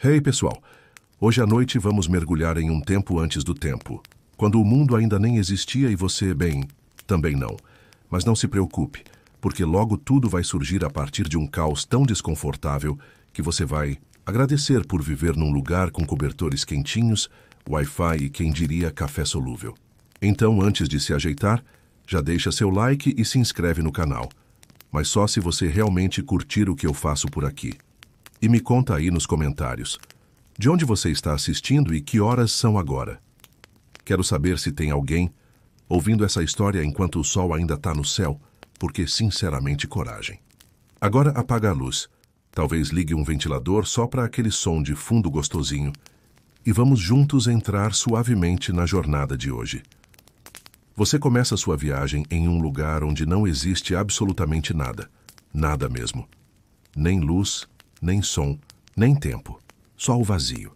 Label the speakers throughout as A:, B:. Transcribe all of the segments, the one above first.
A: Hey, pessoal! Hoje à noite vamos mergulhar em um tempo antes do tempo, quando o mundo ainda nem existia e você, bem, também não. Mas não se preocupe, porque logo tudo vai surgir a partir de um caos tão desconfortável que você vai agradecer por viver num lugar com cobertores quentinhos, Wi-Fi e, quem diria, café solúvel. Então, antes de se ajeitar, já deixa seu like e se inscreve no canal. Mas só se você realmente curtir o que eu faço por aqui. E me conta aí nos comentários, de onde você está assistindo e que horas são agora? Quero saber se tem alguém ouvindo essa história enquanto o sol ainda está no céu, porque, sinceramente, coragem. Agora apaga a luz. Talvez ligue um ventilador só para aquele som de fundo gostosinho. E vamos juntos entrar suavemente na jornada de hoje. Você começa sua viagem em um lugar onde não existe absolutamente nada. Nada mesmo. Nem luz, nem som, nem tempo. Só o vazio.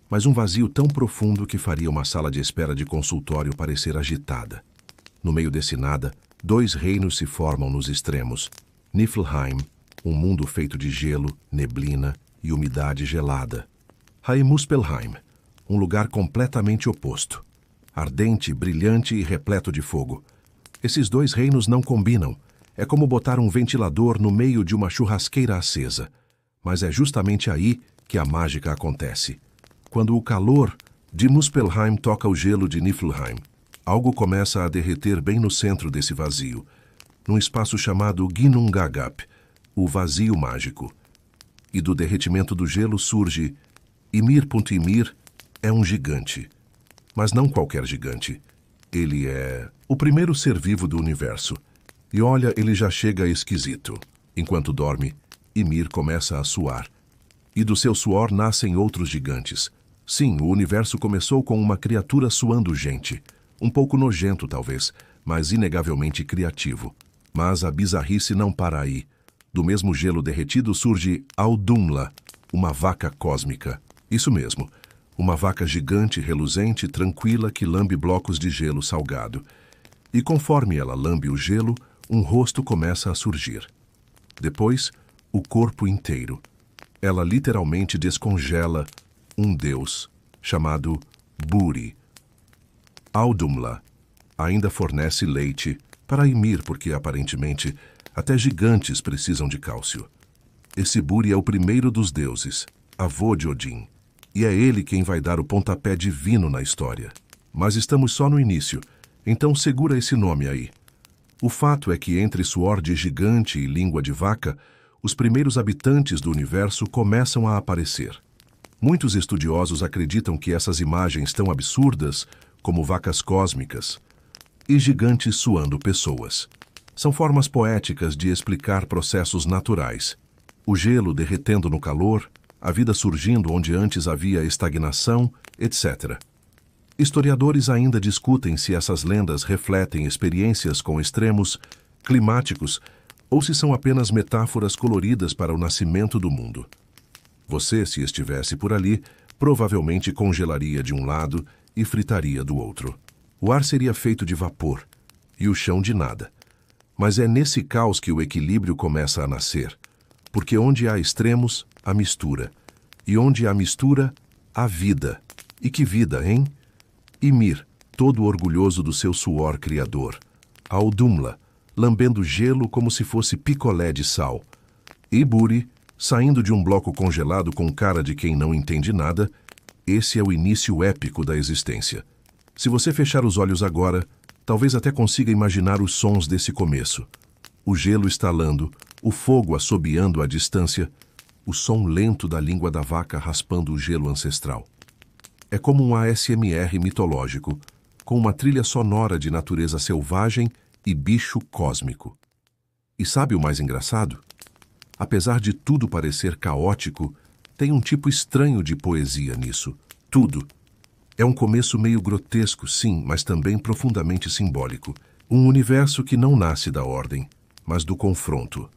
A: Mas um vazio tão profundo que faria uma sala de espera de consultório parecer agitada. No meio desse nada, dois reinos se formam nos extremos. Niflheim, um mundo feito de gelo, neblina e umidade gelada. Muspelheim, um lugar completamente oposto. Ardente, brilhante e repleto de fogo. Esses dois reinos não combinam. É como botar um ventilador no meio de uma churrasqueira acesa. Mas é justamente aí que a mágica acontece. Quando o calor de Muspelheim toca o gelo de Niflheim, algo começa a derreter bem no centro desse vazio, num espaço chamado Ginnungagap, o vazio mágico. E do derretimento do gelo surge Ymir. Ymir é um gigante. Mas não qualquer gigante. Ele é o primeiro ser vivo do universo. E olha, ele já chega esquisito. Enquanto dorme, Ymir começa a suar. E do seu suor nascem outros gigantes. Sim, o universo começou com uma criatura suando gente. Um pouco nojento, talvez, mas inegavelmente criativo. Mas a bizarrice não para aí. Do mesmo gelo derretido surge Audumla, uma vaca cósmica. Isso mesmo, uma vaca gigante, reluzente, tranquila que lambe blocos de gelo salgado. E conforme ela lambe o gelo, um rosto começa a surgir. Depois, o corpo inteiro. Ela literalmente descongela um deus, chamado Buri. Audumla ainda fornece leite para Ymir, porque aparentemente até gigantes precisam de cálcio. Esse Buri é o primeiro dos deuses, avô de Odin, e é ele quem vai dar o pontapé divino na história. Mas estamos só no início, então segura esse nome aí. O fato é que entre suor de gigante e língua de vaca, os primeiros habitantes do universo começam a aparecer. Muitos estudiosos acreditam que essas imagens tão absurdas, como vacas cósmicas e gigantes suando pessoas, são formas poéticas de explicar processos naturais. O gelo derretendo no calor, a vida surgindo onde antes havia estagnação, etc. Historiadores ainda discutem se essas lendas refletem experiências com extremos climáticos ou se são apenas metáforas coloridas para o nascimento do mundo. Você, se estivesse por ali, provavelmente congelaria de um lado e fritaria do outro. O ar seria feito de vapor e o chão de nada. Mas é nesse caos que o equilíbrio começa a nascer, porque onde há extremos, há mistura. E onde há mistura, há vida. E que vida, hein? Ymir, todo orgulhoso do seu suor criador. Audumla, lambendo gelo como se fosse picolé de sal. E Buri, saindo de um bloco congelado com cara de quem não entende nada. Esse é o início épico da existência. Se você fechar os olhos agora, talvez até consiga imaginar os sons desse começo. O gelo estalando, o fogo assobiando à distância, o som lento da língua da vaca raspando o gelo ancestral. É como um ASMR mitológico, com uma trilha sonora de natureza selvagem e bicho cósmico. E sabe o mais engraçado? Apesar de tudo parecer caótico, tem um tipo estranho de poesia nisso. Tudo. É um começo meio grotesco, sim, mas também profundamente simbólico. Um universo que não nasce da ordem, mas do confronto.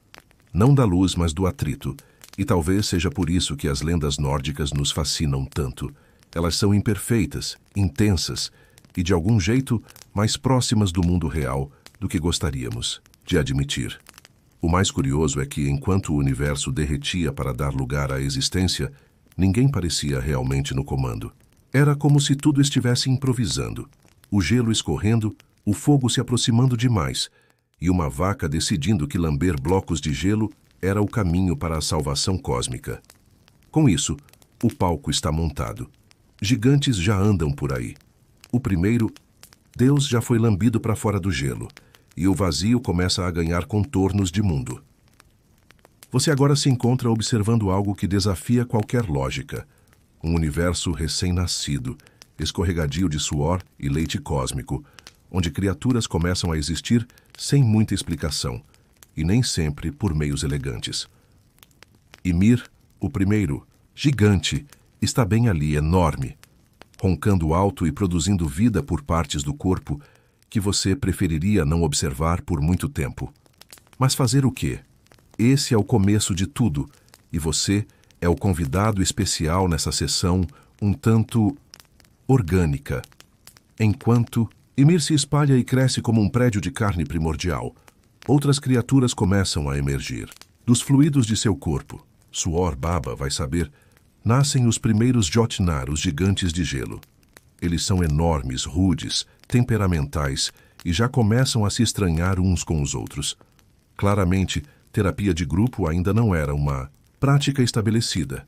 A: Não da luz, mas do atrito. E talvez seja por isso que as lendas nórdicas nos fascinam tanto. Elas são imperfeitas, intensas e, de algum jeito, mais próximas do mundo real do que gostaríamos de admitir. O mais curioso é que, enquanto o universo derretia para dar lugar à existência, Ninguém parecia realmente no comando. Era como se tudo estivesse improvisando. O gelo escorrendo, o fogo se aproximando demais, e uma vaca decidindo que lamber blocos de gelo era o caminho para a salvação cósmica. Com isso, o palco está montado. Gigantes já andam por aí. O primeiro, Deus já foi lambido para fora do gelo, e o vazio começa a ganhar contornos de mundo. Você agora se encontra observando algo que desafia qualquer lógica. Um universo recém-nascido, escorregadio de suor e leite cósmico, onde criaturas começam a existir sem muita explicação, e nem sempre por meios elegantes. Ymir, o primeiro, gigante, está bem ali, enorme, roncando alto e produzindo vida por partes do corpo que você preferiria não observar por muito tempo. Mas fazer o quê? Esse é o começo de tudo, e você é o convidado especial nessa sessão um tanto orgânica. Enquanto Ymir se espalha e cresce como um prédio de carne primordial, outras criaturas começam a emergir. Dos fluidos de seu corpo, suor, baba, vai saber, nascem os primeiros Jotnar, os gigantes de gelo. Eles são enormes, rudes, temperamentais e já começam a se estranhar uns com os outros. Claramente, terapia de grupo ainda não era uma prática estabelecida.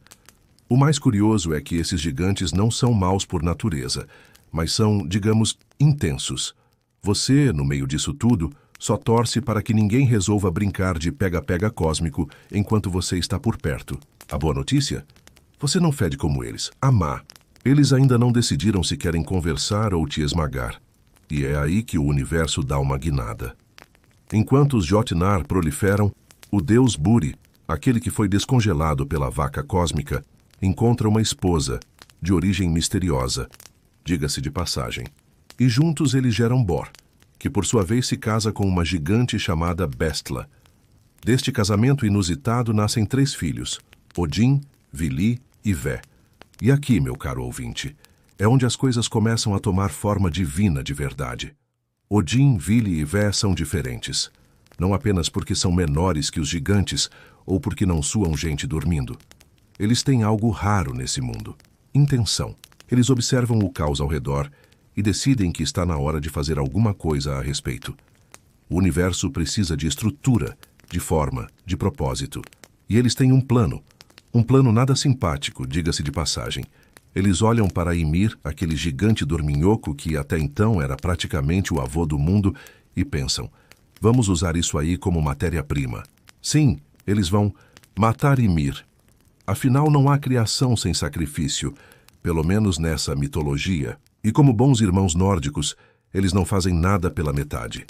A: O mais curioso é que esses gigantes não são maus por natureza, mas são, digamos, intensos. Você, no meio disso tudo, só torce para que ninguém resolva brincar de pega-pega cósmico enquanto você está por perto. A boa notícia? Você não fede como eles. A má. Eles ainda não decidiram se querem conversar ou te esmagar. E é aí que o universo dá uma guinada. Enquanto os Jotnar proliferam, o deus Buri, aquele que foi descongelado pela vaca cósmica, encontra uma esposa, de origem misteriosa, diga-se de passagem. E juntos eles geram Bor, que por sua vez se casa com uma gigante chamada Bestla. Deste casamento inusitado nascem 3 filhos, Odin, Vili e Vé. E aqui, meu caro ouvinte, é onde as coisas começam a tomar forma divina de verdade. Odin, Vili e Vé são diferentes. Não apenas porque são menores que os gigantes ou porque não suam gente dormindo. Eles têm algo raro nesse mundo: intenção. Eles observam o caos ao redor e decidem que está na hora de fazer alguma coisa a respeito. O universo precisa de estrutura, de forma, de propósito. E eles têm um plano nada simpático, diga-se de passagem. Eles olham para Ymir, aquele gigante dorminhoco que até então era praticamente o avô do mundo, e pensam: vamos usar isso aí como matéria-prima. Sim, eles vão matar Ymir. Afinal, não há criação sem sacrifício, pelo menos nessa mitologia. E como bons irmãos nórdicos, eles não fazem nada pela metade.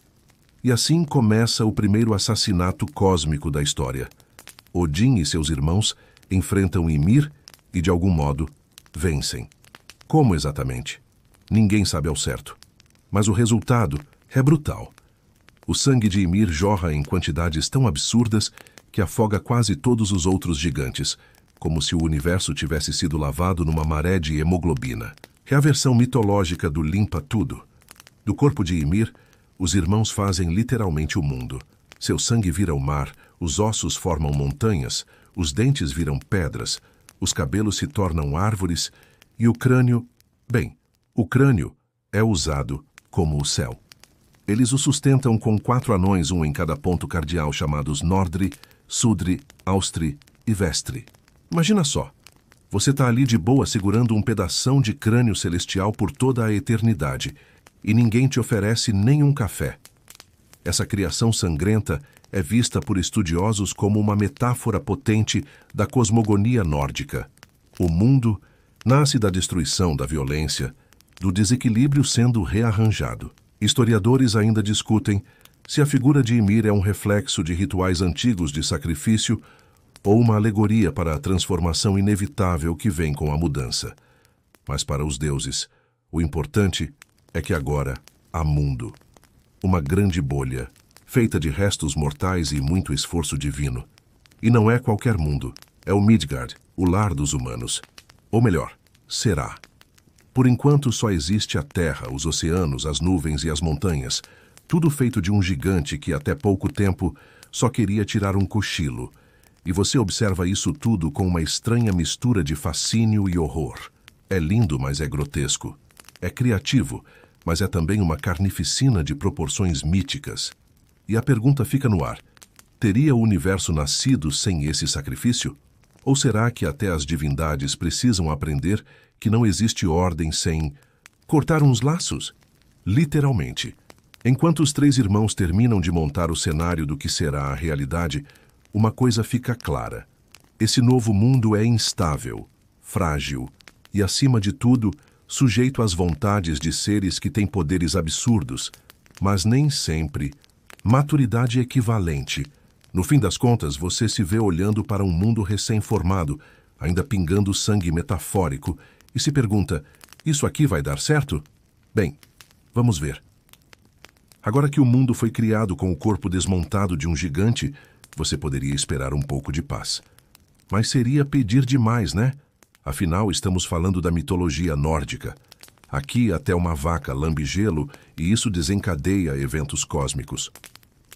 A: E assim começa o primeiro assassinato cósmico da história. Odin e seus irmãos enfrentam Ymir e, de algum modo, vencem. Como exatamente? Ninguém sabe ao certo. Mas o resultado é brutal. O sangue de Ymir jorra em quantidades tão absurdas que afoga quase todos os outros gigantes, como se o universo tivesse sido lavado numa maré de hemoglobina. É a versão mitológica do limpa tudo. Do corpo de Ymir, os irmãos fazem literalmente o mundo. Seu sangue vira o mar, os ossos formam montanhas, os dentes viram pedras, os cabelos se tornam árvores e o crânio... Bem, o crânio é usado como o céu. Eles o sustentam com 4 anões, um em cada ponto cardial, chamados Nordri, Sudri, Austri e Vestri. Imagina só, você está ali de boa segurando um pedação de crânio celestial por toda a eternidade e ninguém te oferece nenhum café. Essa criação sangrenta é vista por estudiosos como uma metáfora potente da cosmogonia nórdica. O mundo nasce da destruição, da violência, do desequilíbrio sendo rearranjado. Historiadores ainda discutem se a figura de Ymir é um reflexo de rituais antigos de sacrifício ou uma alegoria para a transformação inevitável que vem com a mudança. Mas para os deuses, o importante é que agora há mundo. Uma grande bolha, feita de restos mortais e muito esforço divino. E não é qualquer mundo, é o Midgard, o lar dos humanos. Ou melhor, será. Por enquanto só existe a terra, os oceanos, as nuvens e as montanhas, tudo feito de um gigante que até pouco tempo só queria tirar um cochilo. e você observa isso tudo com uma estranha mistura de fascínio e horror. É lindo, mas é grotesco. É criativo, mas é também uma carnificina de proporções míticas. E a pergunta fica no ar: teria o universo nascido sem esse sacrifício? Ou será que até as divindades precisam aprender que não existe ordem sem cortar uns laços? Literalmente. Enquanto os três irmãos terminam de montar o cenário do que será a realidade, uma coisa fica clara: esse novo mundo é instável, frágil e, acima de tudo, sujeito às vontades de seres que têm poderes absurdos, mas nem sempre maturidade equivalente. No fim das contas, você se vê olhando para um mundo recém-formado, ainda pingando sangue metafórico, e se pergunta: isso aqui vai dar certo? Bem, vamos ver. Agora que o mundo foi criado com o corpo desmontado de um gigante, você poderia esperar um pouco de paz. Mas seria pedir demais, né? Afinal, estamos falando da mitologia nórdica. Aqui até uma vaca lambe gelo e isso desencadeia eventos cósmicos.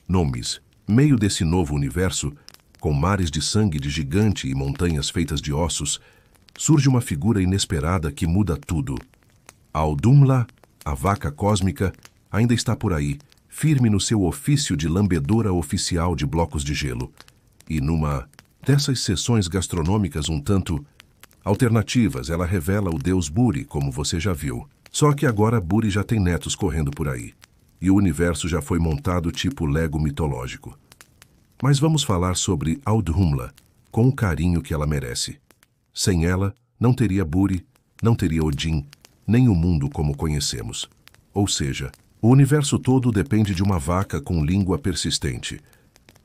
A: Nomes. Meio desse novo universo, com mares de sangue de gigante e montanhas feitas de ossos, surge uma figura inesperada que muda tudo. Audhumla, a vaca cósmica, ainda está por aí, firme no seu ofício de lambedora oficial de blocos de gelo. E numa dessas sessões gastronômicas um tanto alternativas, ela revela o deus Buri, como você já viu. Só que agora Buri já tem netos correndo por aí. E o universo já foi montado tipo Lego mitológico. Mas vamos falar sobre Audhumla, com o carinho que ela merece. Sem ela, não teria Buri, não teria Odin, nem o mundo como conhecemos. Ou seja, o universo todo depende de uma vaca com língua persistente.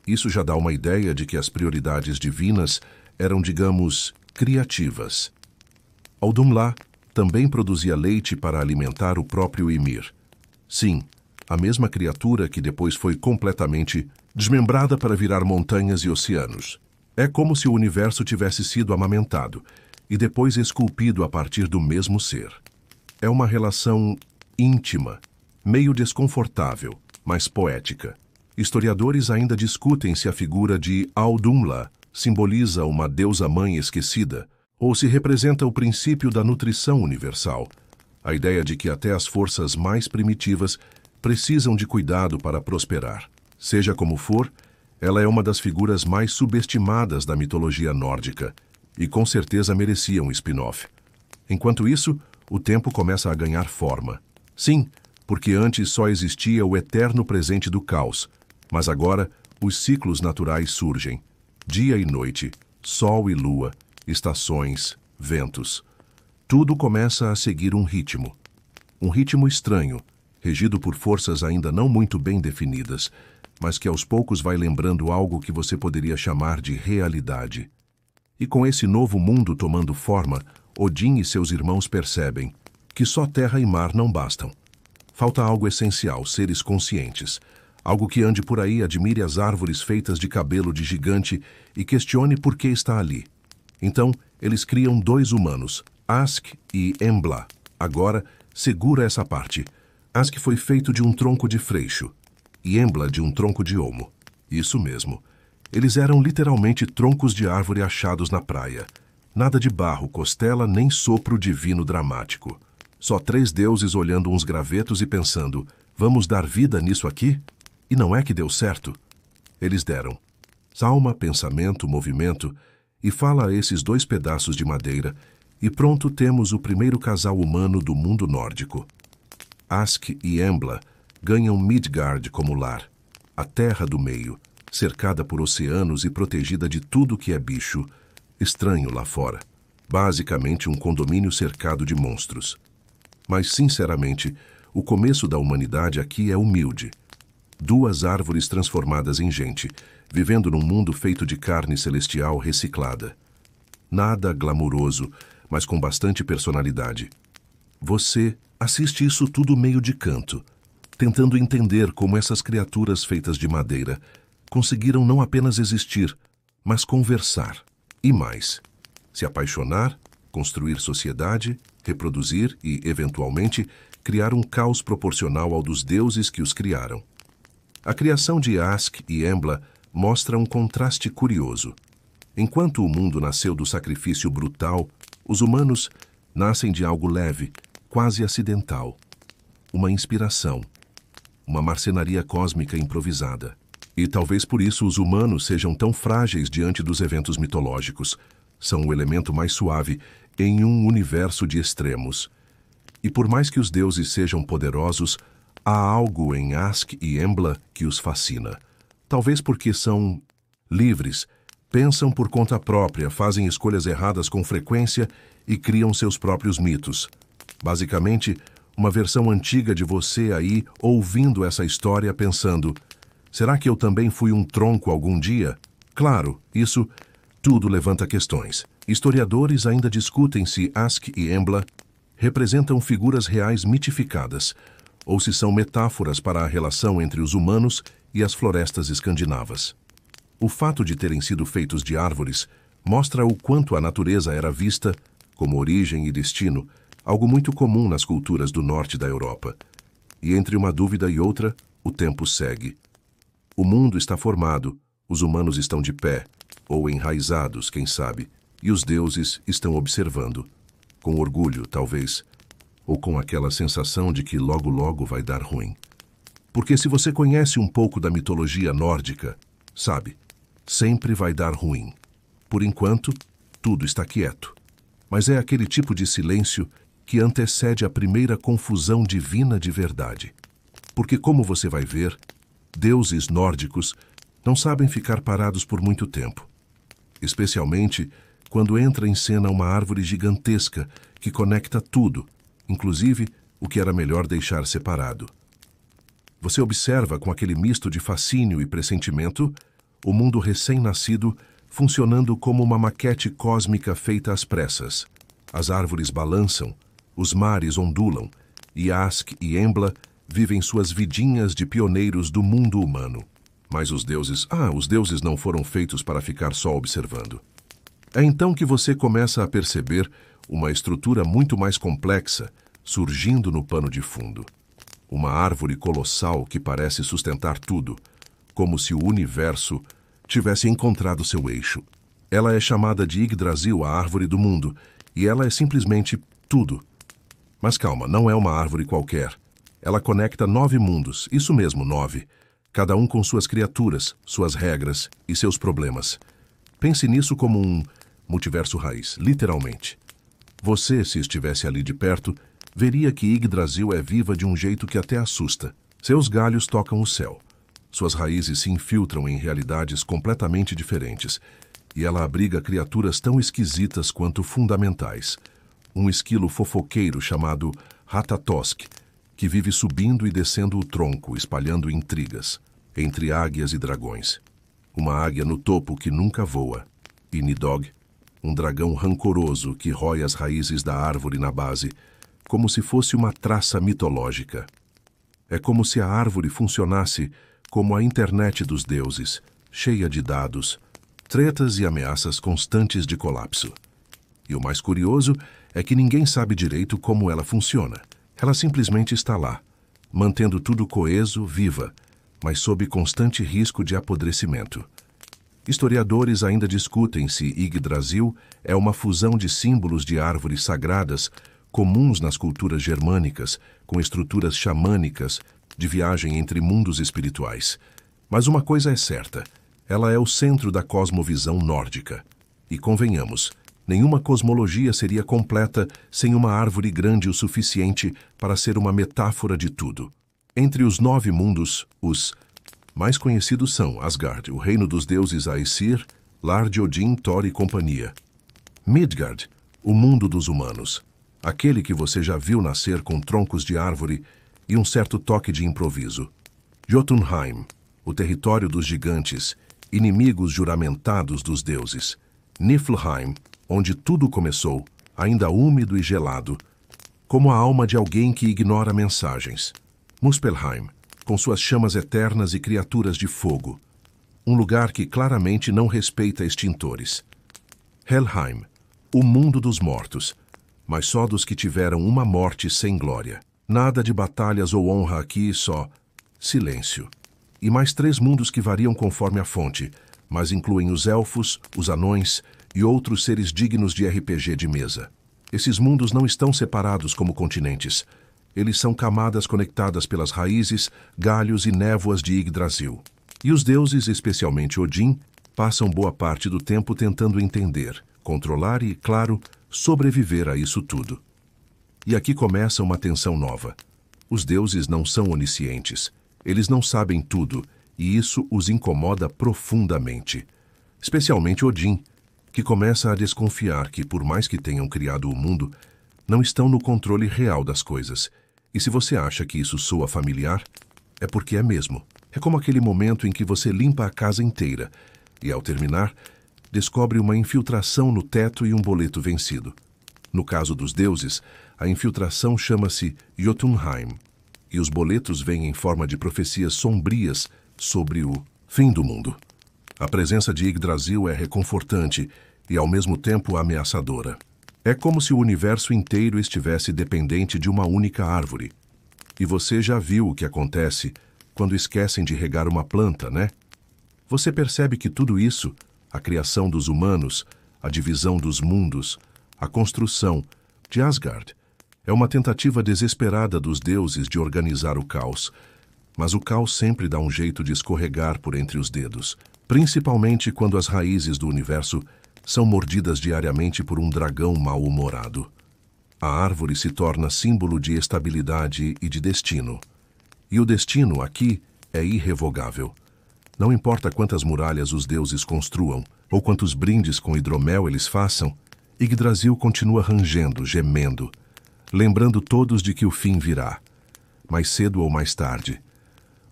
A: Isso já dá uma ideia de que as prioridades divinas eram, digamos, criativas. Audhumla também produzia leite para alimentar o próprio Ymir. Sim, a mesma criatura que depois foi completamente desmembrada para virar montanhas e oceanos. É como se o universo tivesse sido amamentado e depois esculpido a partir do mesmo ser. É uma relação íntima, meio desconfortável, mas poética. Historiadores ainda discutem se a figura de Audhumla simboliza uma deusa-mãe esquecida ou se representa o princípio da nutrição universal, a ideia de que até as forças mais primitivas precisam de cuidado para prosperar. Seja como for, ela é uma das figuras mais subestimadas da mitologia nórdica e com certeza merecia um spin-off. Enquanto isso, o tempo começa a ganhar forma. Sim, porque antes só existia o eterno presente do caos, mas agora os ciclos naturais surgem. Dia e noite, sol e lua, estações, ventos. Tudo começa a seguir um ritmo. Um ritmo estranho, regido por forças ainda não muito bem definidas, mas que aos poucos vai lembrando algo que você poderia chamar de realidade. E com esse novo mundo tomando forma, Odin e seus irmãos percebem que só terra e mar não bastam. Falta algo essencial, seres conscientes. Algo que ande por aí, admire as árvores feitas de cabelo de gigante e questione por que está ali. Então, eles criam dois humanos, Ask e Embla. Agora, segura essa parte. Ask foi feito de um tronco de freixo e Embla de um tronco de olmo. Isso mesmo. Eles eram literalmente troncos de árvore achados na praia. Nada de barro, costela, nem sopro divino dramático. Só três deuses olhando uns gravetos e pensando: vamos dar vida nisso aqui? E não é que deu certo? Eles deram. Alma, pensamento, movimento, e fala a esses dois pedaços de madeira, e pronto temos o primeiro casal humano do mundo nórdico. Ask e Embla ganham Midgard como lar, a terra do meio, cercada por oceanos e protegida de tudo que é bicho estranho lá fora. Basicamente um condomínio cercado de monstros. Mas, sinceramente, o começo da humanidade aqui é humilde. Duas árvores transformadas em gente, vivendo num mundo feito de carne celestial reciclada. Nada glamuroso, mas com bastante personalidade. Você assiste isso tudo meio de canto, tentando entender como essas criaturas feitas de madeira conseguiram não apenas existir, mas conversar. E mais, se apaixonar, construir sociedade, reproduzir e, eventualmente, criar um caos proporcional ao dos deuses que os criaram. A criação de Ask e Embla mostra um contraste curioso. Enquanto o mundo nasceu do sacrifício brutal, os humanos nascem de algo leve, quase acidental. Uma inspiração, uma marcenaria cósmica improvisada. E talvez por isso os humanos sejam tão frágeis diante dos eventos mitológicos. São o elemento mais suave em um universo de extremos. E por mais que os deuses sejam poderosos, há algo em Ask e Embla que os fascina. Talvez porque são livres, pensam por conta própria, fazem escolhas erradas com frequência e criam seus próprios mitos. Basicamente, uma versão antiga de você aí ouvindo essa história pensando: será que eu também fui um tronco algum dia? Claro, isso tudo levanta questões. Historiadores ainda discutem se Ask e Embla representam figuras reais mitificadas, ou se são metáforas para a relação entre os humanos e as florestas escandinavas. O fato de terem sido feitos de árvores mostra o quanto a natureza era vista, como origem e destino, algo muito comum nas culturas do norte da Europa. E entre uma dúvida e outra, o tempo segue. O mundo está formado, os humanos estão de pé, ou enraizados, quem sabe, e os deuses estão observando. Com orgulho, talvez, ou com aquela sensação de que logo logo vai dar ruim. Porque se você conhece um pouco da mitologia nórdica, sabe, sempre vai dar ruim. Por enquanto, tudo está quieto. Mas é aquele tipo de silêncio que antecede a primeira confusão divina de verdade. Porque, como você vai ver, deuses nórdicos não sabem ficar parados por muito tempo. Especialmente quando entra em cena uma árvore gigantesca que conecta tudo, inclusive o que era melhor deixar separado. Você observa com aquele misto de fascínio e pressentimento o mundo recém-nascido funcionando como uma maquete cósmica feita às pressas. As árvores balançam, os mares ondulam, e Ask e Embla vivem suas vidinhas de pioneiros do mundo humano. Mas os deuses não foram feitos para ficar só observando. É então que você começa a perceber uma estrutura muito mais complexa surgindo no pano de fundo. Uma árvore colossal que parece sustentar tudo, como se o universo tivesse encontrado seu eixo. Ela é chamada de Yggdrasil, a árvore do mundo, e ela é simplesmente tudo. Mas calma, não é uma árvore qualquer. Ela conecta 9 mundos, isso mesmo, 9, cada um com suas criaturas, suas regras e seus problemas. Pense nisso como um multiverso raiz, literalmente. Você, se estivesse ali de perto, veria que Yggdrasil é viva de um jeito que até assusta. Seus galhos tocam o céu. Suas raízes se infiltram em realidades completamente diferentes, e ela abriga criaturas tão esquisitas quanto fundamentais. Um esquilo fofoqueiro chamado Ratatosk, que vive subindo e descendo o tronco, espalhando intrigas, entre águias e dragões. Uma águia no topo que nunca voa, e Nidhogg, um dragão rancoroso que rói as raízes da árvore na base, como se fosse uma traça mitológica. É como se a árvore funcionasse como a internet dos deuses, cheia de dados, tretas e ameaças constantes de colapso. E o mais curioso é que ninguém sabe direito como ela funciona. Ela simplesmente está lá, mantendo tudo coeso, viva, mas sob constante risco de apodrecimento. Historiadores ainda discutem se Yggdrasil é uma fusão de símbolos de árvores sagradas comuns nas culturas germânicas, com estruturas xamânicas de viagem entre mundos espirituais. Mas uma coisa é certa, ela é o centro da cosmovisão nórdica. E convenhamos, nenhuma cosmologia seria completa sem uma árvore grande o suficiente para ser uma metáfora de tudo. Entre os 9 mundos, os mais conhecidos são Asgard, o reino dos deuses Aesir, lar de Odin, Thor e companhia. Midgard, o mundo dos humanos, aquele que você já viu nascer com troncos de árvore e um certo toque de improviso. Jotunheim, o território dos gigantes, inimigos juramentados dos deuses. Niflheim, onde tudo começou, ainda úmido e gelado, como a alma de alguém que ignora mensagens. Muspelheim, com suas chamas eternas e criaturas de fogo. Um lugar que claramente não respeita extintores. Helheim, o mundo dos mortos, mas só dos que tiveram uma morte sem glória. Nada de batalhas ou honra aqui, só silêncio. E mais 3 mundos que variam conforme a fonte. mas incluem os elfos, os anões e outros seres dignos de RPG de mesa. Esses mundos não estão separados como continentes. Eles são camadas conectadas pelas raízes, galhos e névoas de Yggdrasil. E os deuses, especialmente Odin, passam boa parte do tempo tentando entender, controlar e, claro, sobreviver a isso tudo. E aqui começa uma tensão nova. Os deuses não são oniscientes. Eles não sabem tudo, e isso os incomoda profundamente. Especialmente Odin, que começa a desconfiar que, por mais que tenham criado o mundo, não estão no controle real das coisas. E se você acha que isso soa familiar, é porque é mesmo. É como aquele momento em que você limpa a casa inteira e, ao terminar, descobre uma infiltração no teto e um boleto vencido. No caso dos deuses, a infiltração chama-se Jotunheim, e os boletos vêm em forma de profecias sombrias sobre o fim do mundo. A presença de Yggdrasil é reconfortante e, ao mesmo tempo, ameaçadora. É como se o universo inteiro estivesse dependente de uma única árvore. E você já viu o que acontece quando esquecem de regar uma planta, né? Você percebe que tudo isso, a criação dos humanos, a divisão dos mundos, a construção de Asgard, é uma tentativa desesperada dos deuses de organizar o caos. Mas o caos sempre dá um jeito de escorregar por entre os dedos, principalmente quando as raízes do universo são mordidas diariamente por um dragão mal-humorado. A árvore se torna símbolo de estabilidade e de destino. E o destino aqui é irrevogável. Não importa quantas muralhas os deuses construam, ou quantos brindes com hidromel eles façam, Yggdrasil continua rangendo, gemendo, lembrando todos de que o fim virá, mais cedo ou mais tarde.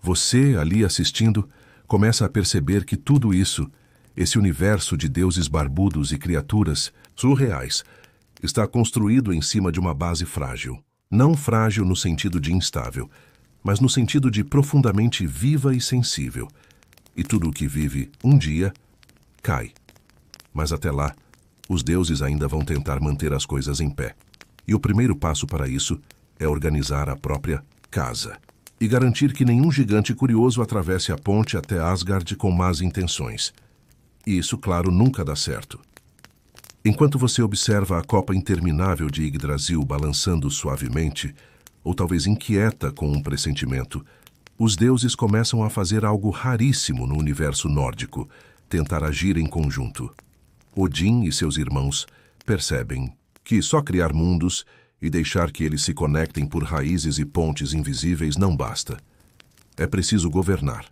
A: Você, ali assistindo, começa a perceber que tudo isso, esse universo de deuses barbudos e criaturas surreais, está construído em cima de uma base frágil. Não frágil no sentido de instável, mas no sentido de profundamente viva e sensível. E tudo o que vive, um dia, cai. Mas até lá, os deuses ainda vão tentar manter as coisas em pé. E o primeiro passo para isso é organizar a própria casa e garantir que nenhum gigante curioso atravesse a ponte até Asgard com más intenções. E isso, claro, nunca dá certo. Enquanto você observa a copa interminável de Yggdrasil balançando suavemente, ou talvez inquieta com um pressentimento, os deuses começam a fazer algo raríssimo no universo nórdico, tentar agir em conjunto. Odin e seus irmãos percebem que só criar mundos e deixar que eles se conectem por raízes e pontes invisíveis não basta. É preciso governar,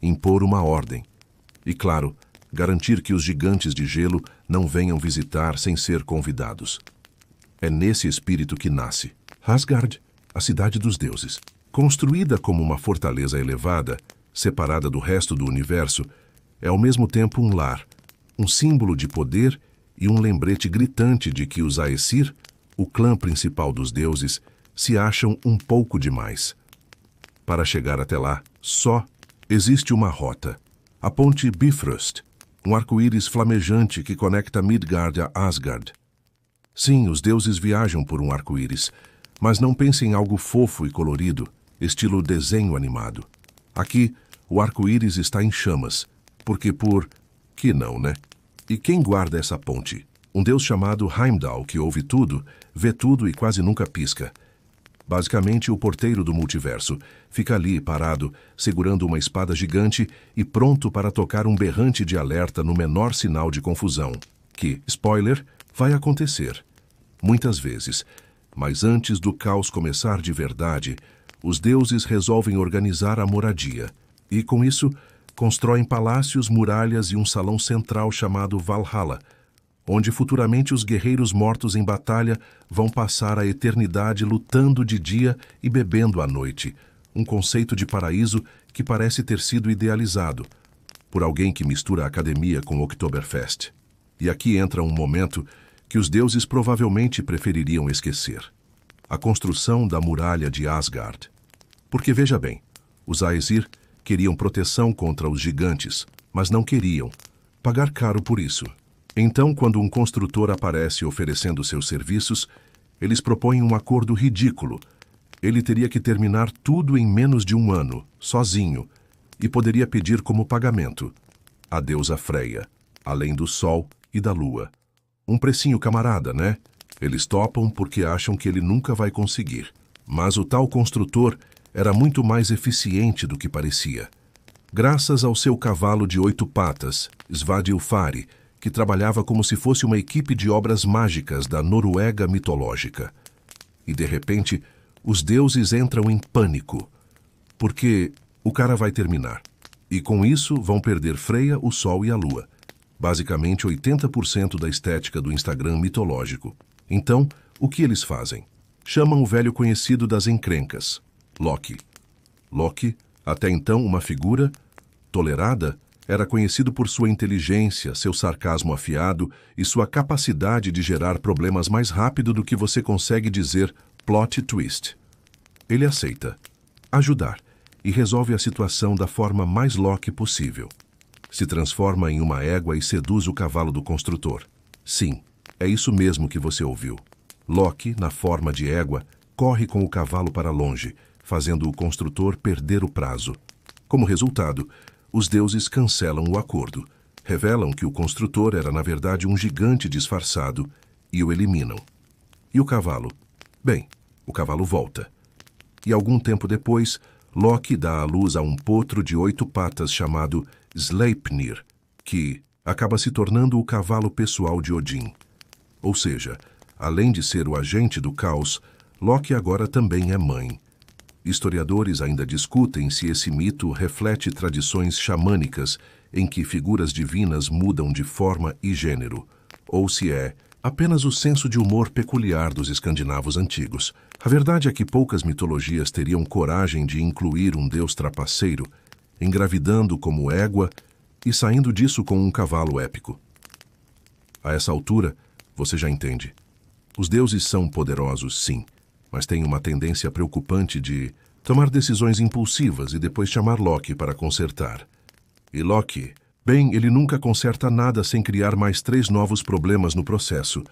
A: impor uma ordem e, claro, garantir que os gigantes de gelo não venham visitar sem ser convidados. É nesse espírito que nasce Asgard, a cidade dos deuses. Construída como uma fortaleza elevada, separada do resto do universo, é ao mesmo tempo um lar, um símbolo de poder e um lembrete gritante de que os Aesir, o clã principal dos deuses, se acham um pouco demais. Para chegar até lá, só existe uma rota, a ponte Bifrost, um arco-íris flamejante que conecta Midgard a Asgard. Sim, os deuses viajam por um arco-íris, mas não pense em algo fofo e colorido, estilo desenho animado. Aqui, o arco-íris está em chamas, porque por... que não, né? E quem guarda essa ponte? Um deus chamado Heimdall, que ouve tudo, vê tudo e quase nunca pisca. Basicamente, o porteiro do multiverso fica ali, parado, segurando uma espada gigante e pronto para tocar um berrante de alerta no menor sinal de confusão, que, spoiler, vai acontecer. Muitas vezes. Mas antes do caos começar de verdade, os deuses resolvem organizar a moradia. E, com isso, constroem palácios, muralhas e um salão central chamado Valhalla, onde futuramente os guerreiros mortos em batalha vão passar a eternidade lutando de dia e bebendo à noite, um conceito de paraíso que parece ter sido idealizado por alguém que mistura a academia com o Oktoberfest. E aqui entra um momento que os deuses provavelmente prefeririam esquecer: a construção da muralha de Asgard. Porque veja bem, os Aesir queriam proteção contra os gigantes, mas não queriam pagar caro por isso. Então, quando um construtor aparece oferecendo seus serviços, eles propõem um acordo ridículo. Ele teria que terminar tudo em menos de um ano, sozinho, e poderia pedir como pagamento a deusa Freia, além do sol e da lua. Um precinho camarada, né? Eles topam porque acham que ele nunca vai conseguir. Mas o tal construtor era muito mais eficiente do que parecia. Graças ao seu cavalo de 8 patas, Svadilfari, que trabalhava como se fosse uma equipe de obras mágicas da Noruega mitológica. E de repente, os deuses entram em pânico, porque o cara vai terminar. E com isso vão perder Freia, o Sol e a Lua. Basicamente 80% da estética do Instagram mitológico. Então, o que eles fazem? Chamam o velho conhecido das encrencas, Loki. Loki, até então uma figura tolerada, era conhecido por sua inteligência, seu sarcasmo afiado e sua capacidade de gerar problemas mais rápido do que você consegue dizer plot twist. Ele aceita ajudar e resolve a situação da forma mais Loki possível. Se transforma em uma égua e seduz o cavalo do construtor. Sim, é isso mesmo que você ouviu. Loki, na forma de égua, corre com o cavalo para longe, fazendo o construtor perder o prazo. Como resultado, os deuses cancelam o acordo, revelam que o construtor era na verdade um gigante disfarçado e o eliminam. E o cavalo? Bem, o cavalo volta. E algum tempo depois, Loki dá à luz a um potro de 8 patas chamado Sleipnir, que acaba se tornando o cavalo pessoal de Odin. Ou seja, além de ser o agente do caos, Loki agora também é mãe. Historiadores ainda discutem se esse mito reflete tradições xamânicas em que figuras divinas mudam de forma e gênero, ou se é apenas o senso de humor peculiar dos escandinavos antigos. A verdade é que poucas mitologias teriam coragem de incluir um deus trapaceiro, engravidando como égua e saindo disso com um cavalo épico. A essa altura, você já entende. Os deuses são poderosos, sim, mas têm uma tendência preocupante de tomar decisões impulsivas e depois chamar Loki para consertar. E Loki, bem, ele nunca conserta nada sem criar mais 3 novos problemas no processo.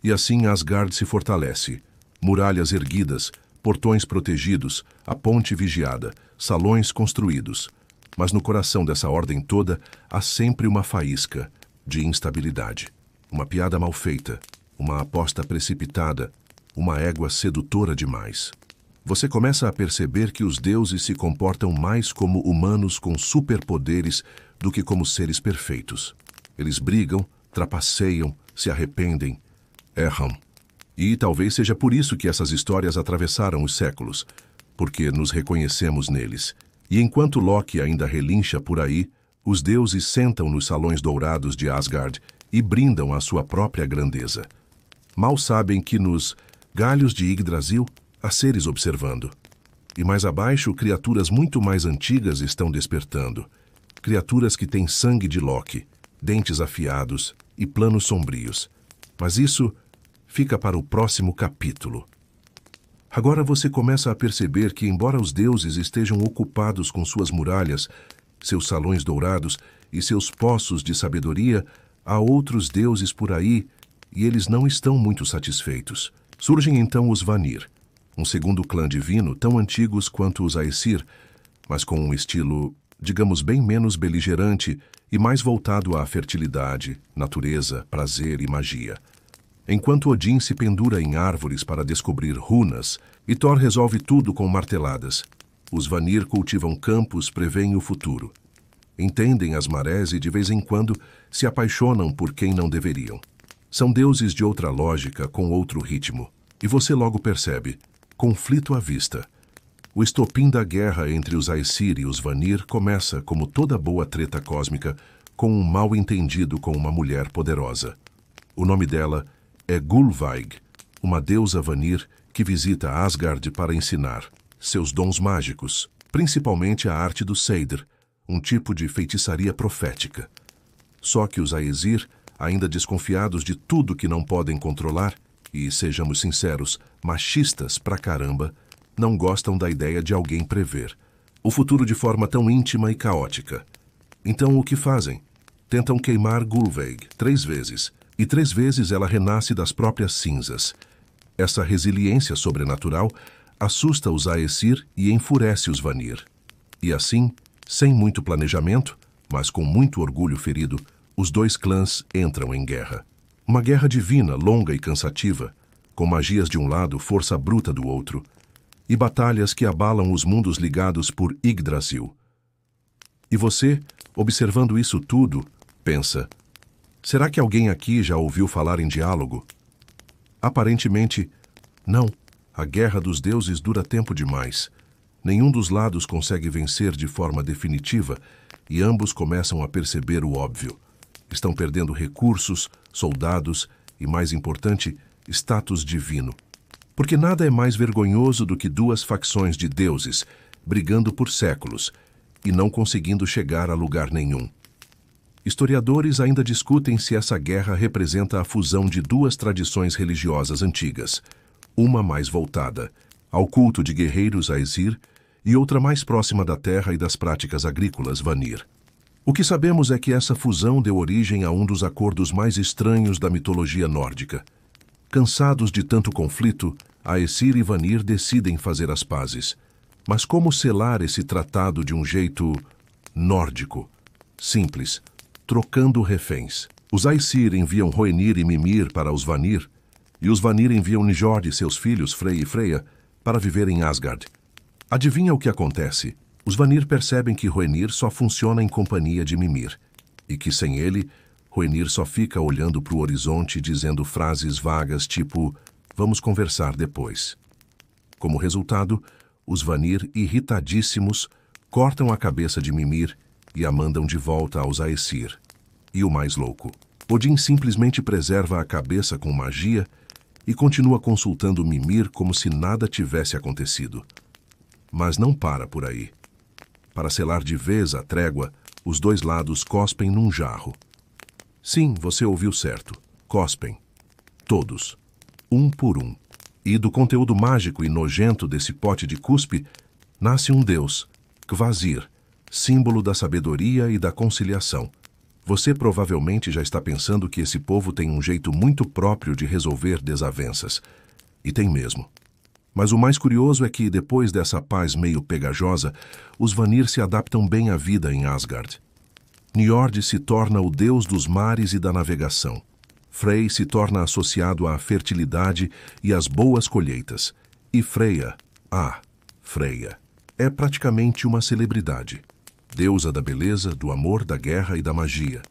A: E assim Asgard se fortalece. Muralhas erguidas, portões protegidos, a ponte vigiada, salões construídos. Mas no coração dessa ordem toda há sempre uma faísca de instabilidade. Uma piada mal feita, uma aposta precipitada, uma égua sedutora demais. Você começa a perceber que os deuses se comportam mais como humanos com superpoderes do que como seres perfeitos. Eles brigam, trapaceiam, se arrependem, erram. E talvez seja por isso que essas histórias atravessaram os séculos, porque nos reconhecemos neles. E enquanto Loki ainda relincha por aí, os deuses sentam nos salões dourados de Asgard e brindam a sua própria grandeza. Mal sabem que nos galhos de Yggdrasil há seres observando. E mais abaixo, criaturas muito mais antigas estão despertando. Criaturas que têm sangue de Loki, dentes afiados e planos sombrios. Mas isso fica para o próximo capítulo. Agora você começa a perceber que, embora os deuses estejam ocupados com suas muralhas, seus salões dourados e seus poços de sabedoria, há outros deuses por aí e eles não estão muito satisfeitos. Surgem então os Vanir, um segundo clã divino tão antigos quanto os Aesir, mas com um estilo, digamos, bem menos beligerante e mais voltado à fertilidade, natureza, prazer e magia. Enquanto Odin se pendura em árvores para descobrir runas e Thor resolve tudo com marteladas, os Vanir cultivam campos, preveem o futuro. Entendem as marés e de vez em quando se apaixonam por quem não deveriam. São deuses de outra lógica, com outro ritmo. E você logo percebe, conflito à vista. O estopim da guerra entre os Aesir e os Vanir começa, como toda boa treta cósmica, com um mal-entendido com uma mulher poderosa. O nome dela é Gullveig, uma deusa Vanir que visita Asgard para ensinar seus dons mágicos, principalmente a arte do Seidr, um tipo de feitiçaria profética. Só que os Aesir, ainda desconfiados de tudo que não podem controlar, e, sejamos sinceros, machistas pra caramba, não gostam da ideia de alguém prever o futuro de forma tão íntima e caótica. Então o que fazem? Tentam queimar Gullveig 3 vezes, e 3 vezes ela renasce das próprias cinzas. Essa resiliência sobrenatural assusta os Aesir e enfurece os Vanir. E assim, sem muito planejamento, Mas com muito orgulho ferido, os dois clãs entram em guerra. Uma guerra divina, longa e cansativa, com magias de um lado, força bruta do outro, e batalhas que abalam os mundos ligados por Yggdrasil. E você, observando isso tudo, pensa: será que alguém aqui já ouviu falar em diálogo? Aparentemente, não. A guerra dos deuses dura tempo demais. Nenhum dos lados consegue vencer de forma definitiva e ambos começam a perceber o óbvio. Estão perdendo recursos, soldados e, mais importante, status divino. Porque nada é mais vergonhoso do que duas facções de deuses brigando por séculos e não conseguindo chegar a lugar nenhum. Historiadores ainda discutem se essa guerra representa a fusão de duas tradições religiosas antigas, uma mais voltada ao culto de guerreiros Aesir e outra mais próxima da terra e das práticas agrícolas Vanir. O que sabemos é que essa fusão deu origem a um dos acordos mais estranhos da mitologia nórdica. Cansados de tanto conflito, Aesir e Vanir decidem fazer as pazes. Mas como selar esse tratado de um jeito nórdico? Simples, trocando reféns. Os Aesir enviam Hoenir e Mimir para os Vanir, e os Vanir enviam Njord e seus filhos, Frey e Freya, para viver em Asgard. Adivinha o que acontece? Os Vanir percebem que Hoenir só funciona em companhia de Mimir, e que sem ele, Hoenir só fica olhando para o horizonte dizendo frases vagas tipo "vamos conversar depois". Como resultado, os Vanir, irritadíssimos, cortam a cabeça de Mimir e a mandam de volta aos Aesir. E o mais louco, Odin simplesmente preserva a cabeça com magia e continua consultando Mimir como se nada tivesse acontecido. Mas não para por aí. Para selar de vez a trégua, os dois lados cospem num jarro. Sim, você ouviu certo. Cospem. Todos. Um por um. E do conteúdo mágico e nojento desse pote de cuspe, nasce um deus, Kvasir, símbolo da sabedoria e da conciliação. Você provavelmente já está pensando que esse povo tem um jeito muito próprio de resolver desavenças. E tem mesmo. Mas o mais curioso é que, depois dessa paz meio pegajosa, os Vanir se adaptam bem à vida em Asgard. Njord se torna o deus dos mares e da navegação. Frey se torna associado à fertilidade e às boas colheitas. E Freya, Freya, é praticamente uma celebridade. Deusa da beleza, do amor, da guerra e da magia.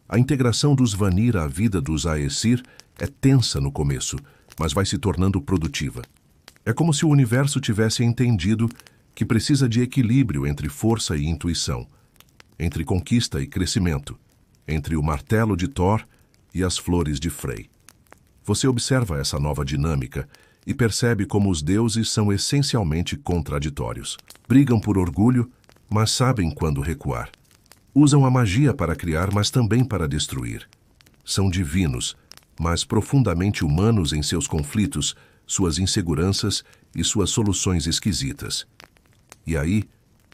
A: A integração dos Vanir à vida dos Aesir é tensa no começo, mas vai se tornando produtiva. É como se o universo tivesse entendido que precisa de equilíbrio entre força e intuição, entre conquista e crescimento, entre o martelo de Thor e as flores de Frey. Você observa essa nova dinâmica e percebe como os deuses são essencialmente contraditórios. Brigam por orgulho, mas sabem quando recuar. Usam a magia para criar, mas também para destruir. São divinos, mas profundamente humanos em seus conflitos, suas inseguranças e suas soluções esquisitas. E aí,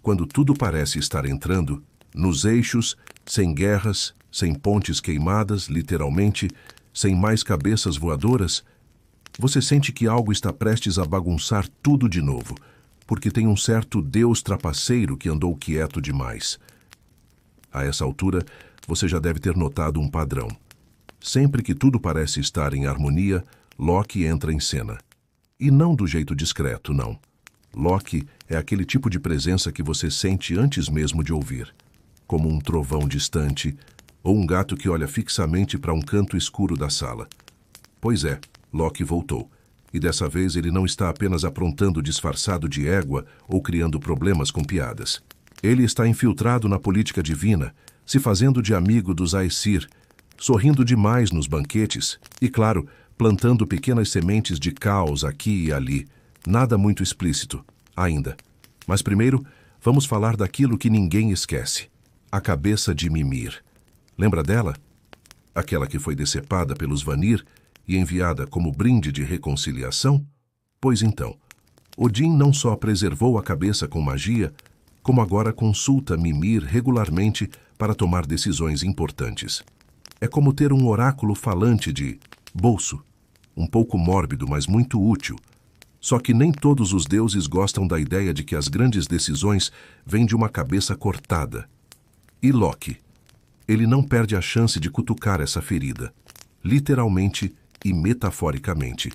A: quando tudo parece estar entrando, nos eixos, sem guerras, sem pontes queimadas, literalmente, sem mais cabeças voadoras, você sente que algo está prestes a bagunçar tudo de novo, porque tem um certo deus trapaceiro que andou quieto demais. A essa altura, você já deve ter notado um padrão. Sempre que tudo parece estar em harmonia, Loki entra em cena. E não do jeito discreto, não. Loki é aquele tipo de presença que você sente antes mesmo de ouvir, como um trovão distante ou um gato que olha fixamente para um canto escuro da sala. Pois é, Loki voltou. E dessa vez ele não está apenas aprontando disfarçado de égua ou criando problemas com piadas. Ele está infiltrado na política divina, se fazendo de amigo dos Aesir, sorrindo demais nos banquetes e, claro, plantando pequenas sementes de caos aqui e ali. Nada muito explícito, ainda. Mas primeiro, vamos falar daquilo que ninguém esquece. A cabeça de Mimir. Lembra dela? Aquela que foi decepada pelos Vanir e enviada como brinde de reconciliação? Pois então, Odin não só preservou a cabeça com magia, como agora consulta Mimir regularmente para tomar decisões importantes. É como ter um oráculo falante de bolso, um pouco mórbido, mas muito útil. Só que nem todos os deuses gostam da ideia de que as grandes decisões vêm de uma cabeça cortada. E Loki? Ele não perde a chance de cutucar essa ferida, literalmente e metaforicamente.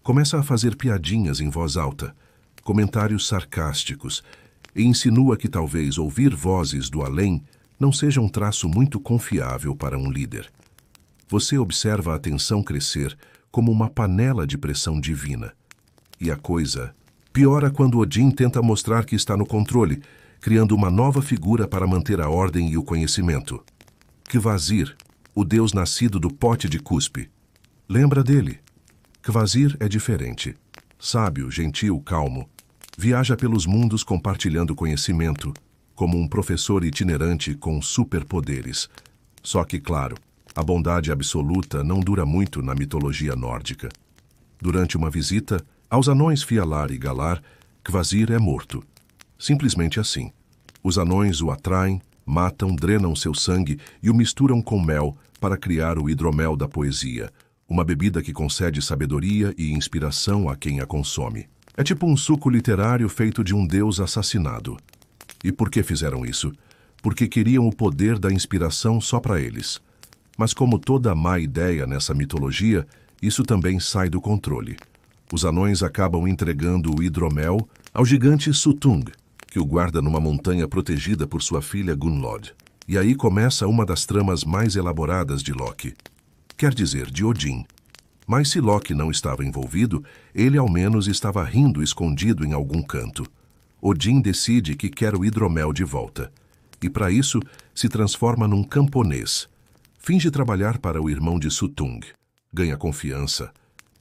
A: Começa a fazer piadinhas em voz alta, comentários sarcásticos, e insinua que talvez ouvir vozes do além não seja um traço muito confiável para um líder. Você observa a tensão crescer como uma panela de pressão divina. E a coisa piora quando Odin tenta mostrar que está no controle, criando uma nova figura para manter a ordem e o conhecimento. Kvasir, o deus nascido do pote de cuspe. Lembra dele? Kvasir é diferente. Sábio, gentil, calmo. Viaja pelos mundos compartilhando conhecimento, como um professor itinerante com superpoderes. Só que, claro, a bondade absoluta não dura muito na mitologia nórdica. Durante uma visita aos anões Fialar e Galar, Kvasir é morto. Simplesmente assim. Os anões o atraem, matam, drenam seu sangue e o misturam com mel para criar o hidromel da poesia, uma bebida que concede sabedoria e inspiração a quem a consome. É tipo um suco literário feito de um deus assassinado. E por que fizeram isso? Porque queriam o poder da inspiração só para eles. Mas como toda má ideia nessa mitologia, isso também sai do controle. Os anões acabam entregando o hidromel ao gigante Sutung, que o guarda numa montanha protegida por sua filha Gunnlod. E aí começa uma das tramas mais elaboradas de Loki. Quer dizer, de Odin. Mas se Loki não estava envolvido, ele ao menos estava rindo escondido em algum canto. Odin decide que quer o hidromel de volta. E para isso, se transforma num camponês. Finge trabalhar para o irmão de Sutung. Ganha confiança.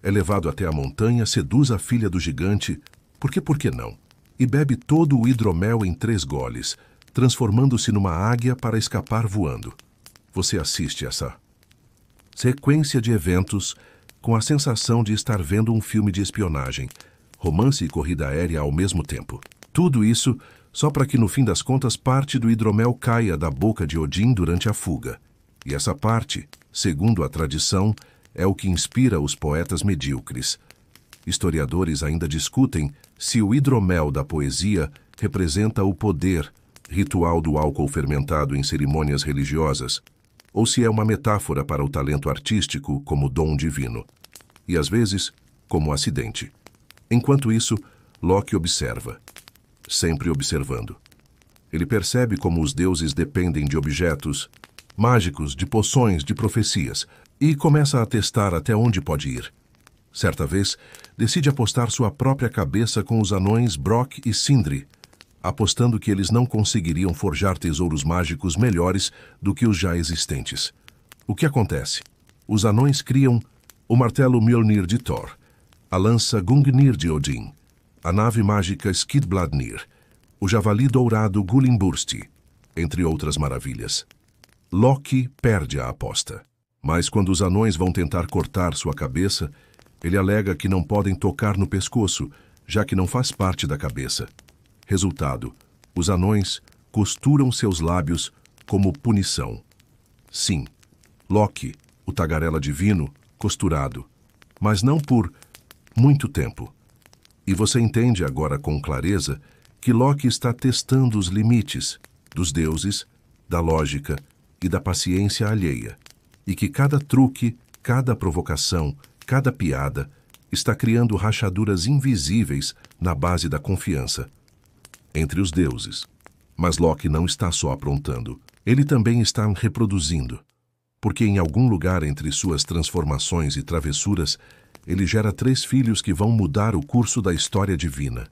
A: É levado até a montanha, seduz a filha do gigante, por que não? E bebe todo o hidromel em 3 goles, transformando-se numa águia para escapar voando. Você assiste essa sequência de eventos com a sensação de estar vendo um filme de espionagem, romance e corrida aérea ao mesmo tempo. Tudo isso só para que no fim das contas parte do hidromel caia da boca de Odin durante a fuga. E essa parte, segundo a tradição, é o que inspira os poetas medíocres. Historiadores ainda discutem se o hidromel da poesia representa o poder, ritual do álcool fermentado em cerimônias religiosas, ou se é uma metáfora para o talento artístico como dom divino, e às vezes como acidente. Enquanto isso, Loki observa, sempre observando. Ele percebe como os deuses dependem de objetos mágicos, de poções, de profecias, e começa a testar até onde pode ir. Certa vez, decide apostar sua própria cabeça com os anões Brock e Sindri, apostando que eles não conseguiriam forjar tesouros mágicos melhores do que os já existentes. O que acontece? Os anões criam o martelo Mjolnir de Thor, a lança Gungnir de Odin, a nave mágica Skidbladnir, o javali dourado Gulimbursti, entre outras maravilhas. Loki perde a aposta. Mas quando os anões vão tentar cortar sua cabeça, ele alega que não podem tocar no pescoço, já que não faz parte da cabeça. Resultado, os anões costuram seus lábios como punição. Sim, Loki, o tagarela divino, costurado, mas não por muito tempo. E você entende agora com clareza que Loki está testando os limites dos deuses, da lógica e da paciência alheia, e que cada truque, cada provocação, cada piada está criando rachaduras invisíveis na base da confiança entre os deuses. Mas Loki não está só aprontando, ele também está reproduzindo, porque em algum lugar entre suas transformações e travessuras, ele gera 3 filhos que vão mudar o curso da história divina.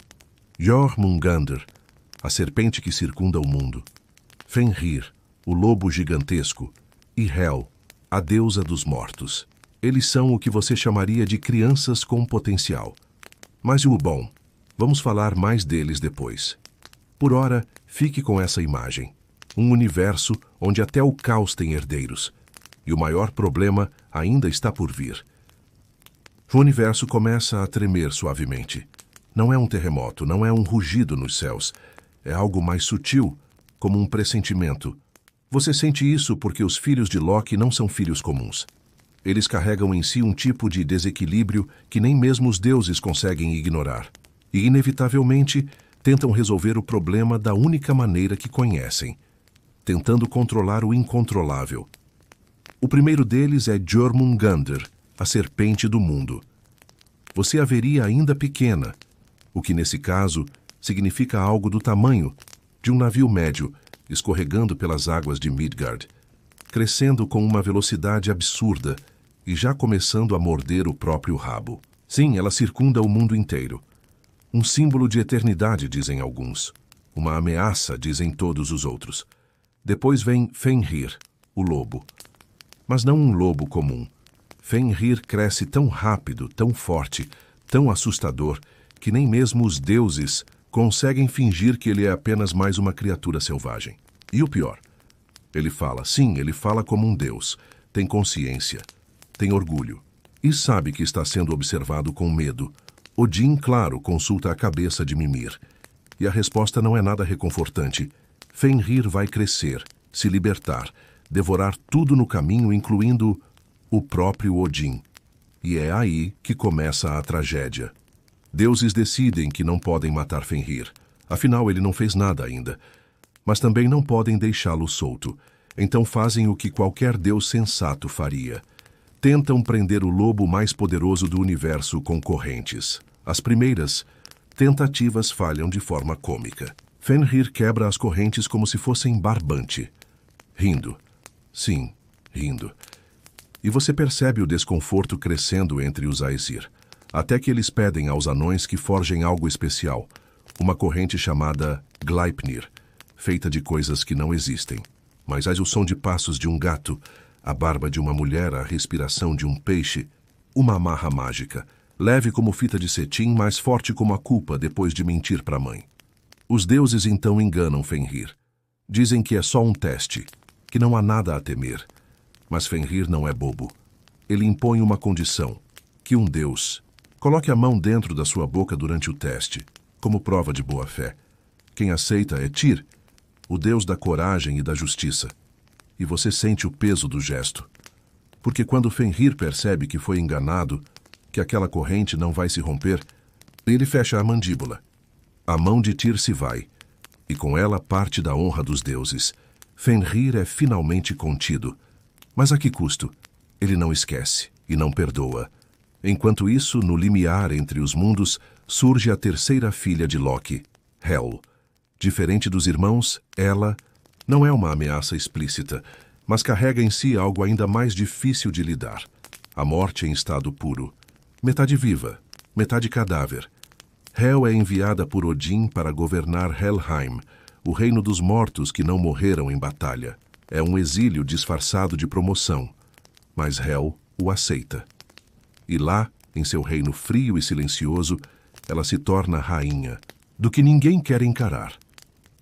A: Jormungandr, a serpente que circunda o mundo. Fenrir, o lobo gigantesco. E Hel, a deusa dos mortos. Eles são o que você chamaria de crianças com potencial. Mas e o bom? Vamos falar mais deles depois. Por ora, fique com essa imagem. Um universo onde até o caos tem herdeiros. E o maior problema ainda está por vir. O universo começa a tremer suavemente. Não é um terremoto, não é um rugido nos céus. É algo mais sutil, como um pressentimento. Você sente isso porque os filhos de Loki não são filhos comuns. Eles carregam em si um tipo de desequilíbrio que nem mesmo os deuses conseguem ignorar. E, inevitavelmente, tentam resolver o problema da única maneira que conhecem. tentando controlar o incontrolável. O primeiro deles é Jormungandr, a serpente do mundo. Você a veria ainda pequena, o que nesse caso significa algo do tamanho de um navio médio escorregando pelas águas de Midgard, crescendo com uma velocidade absurda e já começando a morder o próprio rabo. Sim, ela circunda o mundo inteiro. Um símbolo de eternidade, dizem alguns. Uma ameaça, dizem todos os outros. Depois vem Fenrir, o lobo. Mas não um lobo comum. Fenrir cresce tão rápido, tão forte, tão assustador, que nem mesmo os deuses conseguem fingir que ele é apenas mais uma criatura selvagem. E o pior, ele fala, sim, ele fala como um deus, tem consciência, tem orgulho, e sabe que está sendo observado com medo. Odin, claro, consulta a cabeça de Mimir, e a resposta não é nada reconfortante. Fenrir vai crescer, se libertar, devorar tudo no caminho, incluindo o próprio Odin. E é aí que começa a tragédia. Deuses decidem que não podem matar Fenrir, afinal ele não fez nada ainda, mas também não podem deixá-lo solto, então fazem o que qualquer deus sensato faria. Tentam prender o lobo mais poderoso do universo com correntes. As primeiras tentativas falham de forma cômica. Fenrir quebra as correntes como se fossem barbante. Rindo. Sim, rindo. E você percebe o desconforto crescendo entre os Aesir, até que eles pedem aos anões que forjem algo especial, uma corrente chamada Gleipnir, feita de coisas que não existem. Mas o som de passos de um gato, a barba de uma mulher, a respiração de um peixe, uma amarra mágica, leve como fita de cetim, mais forte como a culpa depois de mentir para a mãe. Os deuses então enganam Fenrir. Dizem que é só um teste, que não há nada a temer. Mas Fenrir não é bobo. Ele impõe uma condição, que um deus coloque a mão dentro da sua boca durante o teste, como prova de boa-fé. Quem aceita é Tyr, o deus da coragem e da justiça. E você sente o peso do gesto. Porque quando Fenrir percebe que foi enganado, que aquela corrente não vai se romper, ele fecha a mandíbula. A mão de Tyr se vai, e com ela parte da honra dos deuses. Fenrir é finalmente contido. Mas a que custo? Ele não esquece e não perdoa. Enquanto isso, no limiar entre os mundos, surge a terceira filha de Loki, Hel. Diferente dos irmãos, ela não é uma ameaça explícita, mas carrega em si algo ainda mais difícil de lidar. A morte em estado puro. Metade viva, metade cadáver. Hel é enviada por Odin para governar Helheim, o reino dos mortos que não morreram em batalha. É um exílio disfarçado de promoção, mas Hel o aceita. E lá, em seu reino frio e silencioso, ela se torna rainha, do que ninguém quer encarar.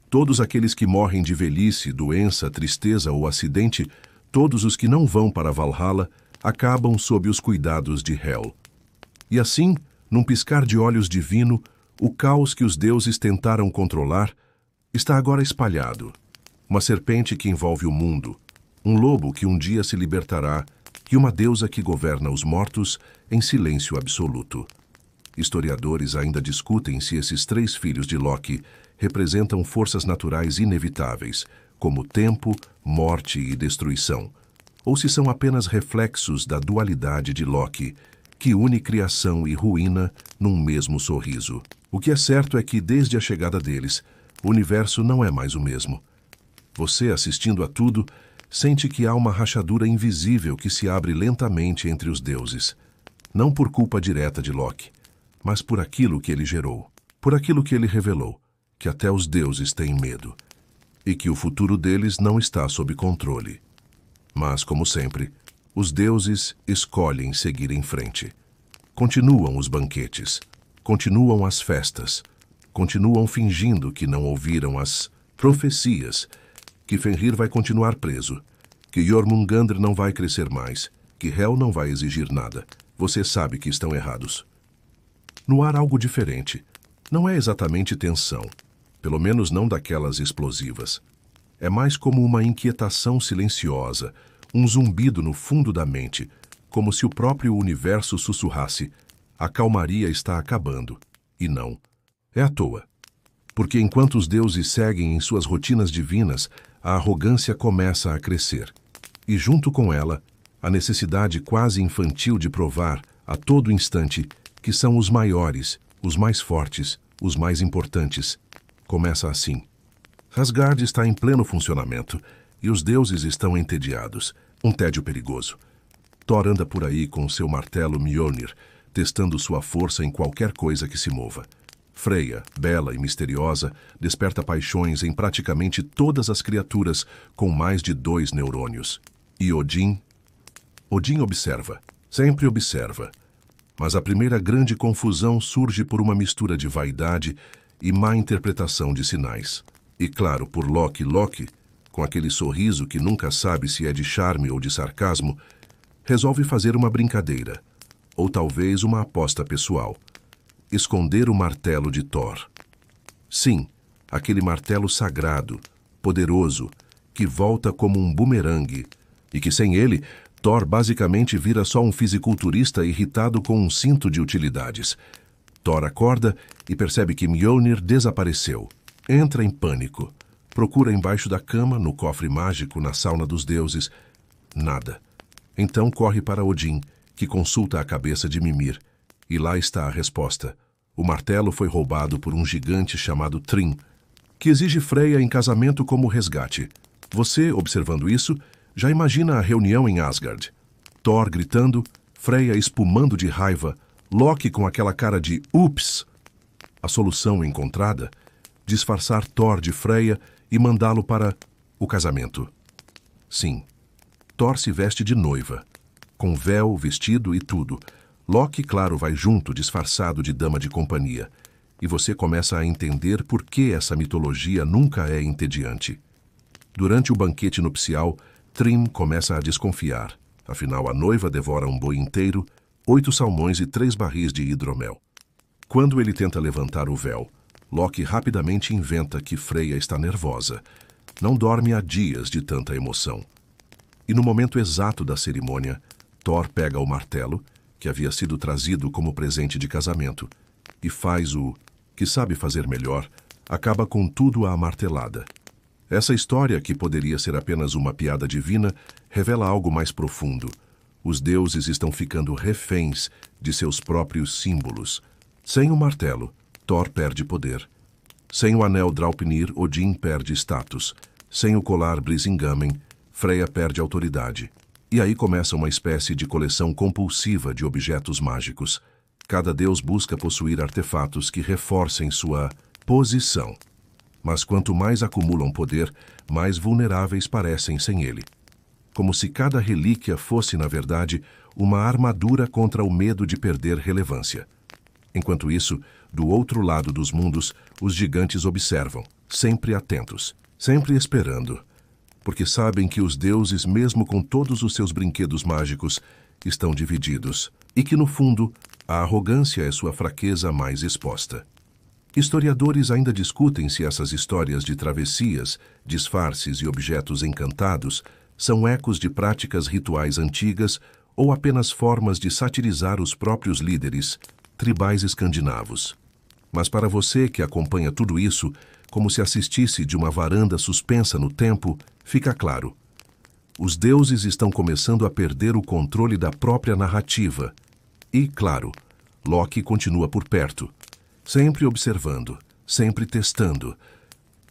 A: Todos aqueles que morrem de velhice, doença, tristeza ou acidente, todos os que não vão para Valhalla, acabam sob os cuidados de Hel. E assim, num piscar de olhos divino, o caos que os deuses tentaram controlar está agora espalhado. Uma serpente que envolve o mundo, um lobo que um dia se libertará e uma deusa que governa os mortos em silêncio absoluto. Historiadores ainda discutem se esses três filhos de Loki representam forças naturais inevitáveis, como tempo, morte e destruição, ou se são apenas reflexos da dualidade de Loki, que une criação e ruína num mesmo sorriso. O que é certo é que, desde a chegada deles, o universo não é mais o mesmo. Você, assistindo a tudo, sente que há uma rachadura invisível que se abre lentamente entre os deuses, não por culpa direta de Loki, mas por aquilo que ele gerou, por aquilo que ele revelou, que até os deuses têm medo, e que o futuro deles não está sob controle. Mas, como sempre, os deuses escolhem seguir em frente. Continuam os banquetes, continuam as festas, continuam fingindo que não ouviram as profecias, que Fenrir vai continuar preso, que Jormungandr não vai crescer mais, que Hel não vai exigir nada. Você sabe que estão errados. No ar algo diferente. Não é exatamente tensão, pelo menos não daquelas explosivas. É mais como uma inquietação silenciosa, um zumbido no fundo da mente, como se o próprio universo sussurrasse: a calmaria está acabando. E não. É à toa. Porque enquanto os deuses seguem em suas rotinas divinas, a arrogância começa a crescer. E junto com ela, a necessidade quase infantil de provar, a todo instante, que são os maiores, os mais fortes, os mais importantes. Começa assim. Asgard está em pleno funcionamento, e os deuses estão entediados. Um tédio perigoso. Thor anda por aí com seu martelo Mjolnir, testando sua força em qualquer coisa que se mova. Freya, bela e misteriosa, desperta paixões em praticamente todas as criaturas com mais de 2 neurônios. E Odin? Odin observa, sempre observa. Mas a primeira grande confusão surge por uma mistura de vaidade e má interpretação de sinais. E claro, por Loki, com aquele sorriso que nunca sabe se é de charme ou de sarcasmo, resolve fazer uma brincadeira, ou talvez uma aposta pessoal. Esconder o martelo de Thor. Sim, aquele martelo sagrado, poderoso, que volta como um bumerangue, e que sem ele, Thor basicamente vira só um fisiculturista irritado com um cinto de utilidades. Thor acorda e percebe que Mjolnir desapareceu. Entra em pânico. Procura embaixo da cama, no cofre mágico, na sauna dos deuses. Nada. Então corre para Odin, que consulta a cabeça de Mimir. E lá está a resposta. O martelo foi roubado por um gigante chamado Thrym, que exige Freya em casamento como resgate. Você, observando isso, já imagina a reunião em Asgard. Thor gritando, Freya espumando de raiva, Loki com aquela cara de ups. A solução encontrada? Disfarçar Thor de Freya e mandá-lo para o casamento. Sim, Thor se veste de noiva, com véu, vestido e tudo. Loki, claro, vai junto, disfarçado de dama de companhia. E você começa a entender por que essa mitologia nunca é entediante. Durante o banquete nupcial, Thrym começa a desconfiar. Afinal, a noiva devora um boi inteiro, 8 salmões e 3 barris de hidromel. Quando ele tenta levantar o véu, Loki rapidamente inventa que Freya está nervosa. Não dorme há dias de tanta emoção. E no momento exato da cerimônia, Thor pega o martelo, que havia sido trazido como presente de casamento, e faz o que sabe fazer melhor, acaba com tudo à martelada. Essa história, que poderia ser apenas uma piada divina, revela algo mais profundo. Os deuses estão ficando reféns de seus próprios símbolos. Sem o martelo, Thor perde poder. Sem o anel Draupnir, Odin perde status. Sem o colar Brisingamen, Freya perde autoridade. E aí começa uma espécie de coleção compulsiva de objetos mágicos. Cada deus busca possuir artefatos que reforcem sua posição. Mas quanto mais acumulam poder, mais vulneráveis parecem sem ele. Como se cada relíquia fosse, na verdade, uma armadura contra o medo de perder relevância. Enquanto isso, do outro lado dos mundos, os gigantes observam, sempre atentos, sempre esperando, porque sabem que os deuses, mesmo com todos os seus brinquedos mágicos, estão divididos, e que, no fundo, a arrogância é sua fraqueza mais exposta. Historiadores ainda discutem se essas histórias de travessias, disfarces e objetos encantados são ecos de práticas rituais antigas ou apenas formas de satirizar os próprios líderes tribais escandinavos. Mas para você que acompanha tudo isso, como se assistisse de uma varanda suspensa no tempo, fica claro. Os deuses estão começando a perder o controle da própria narrativa. E, claro, Loki continua por perto, sempre observando, sempre testando.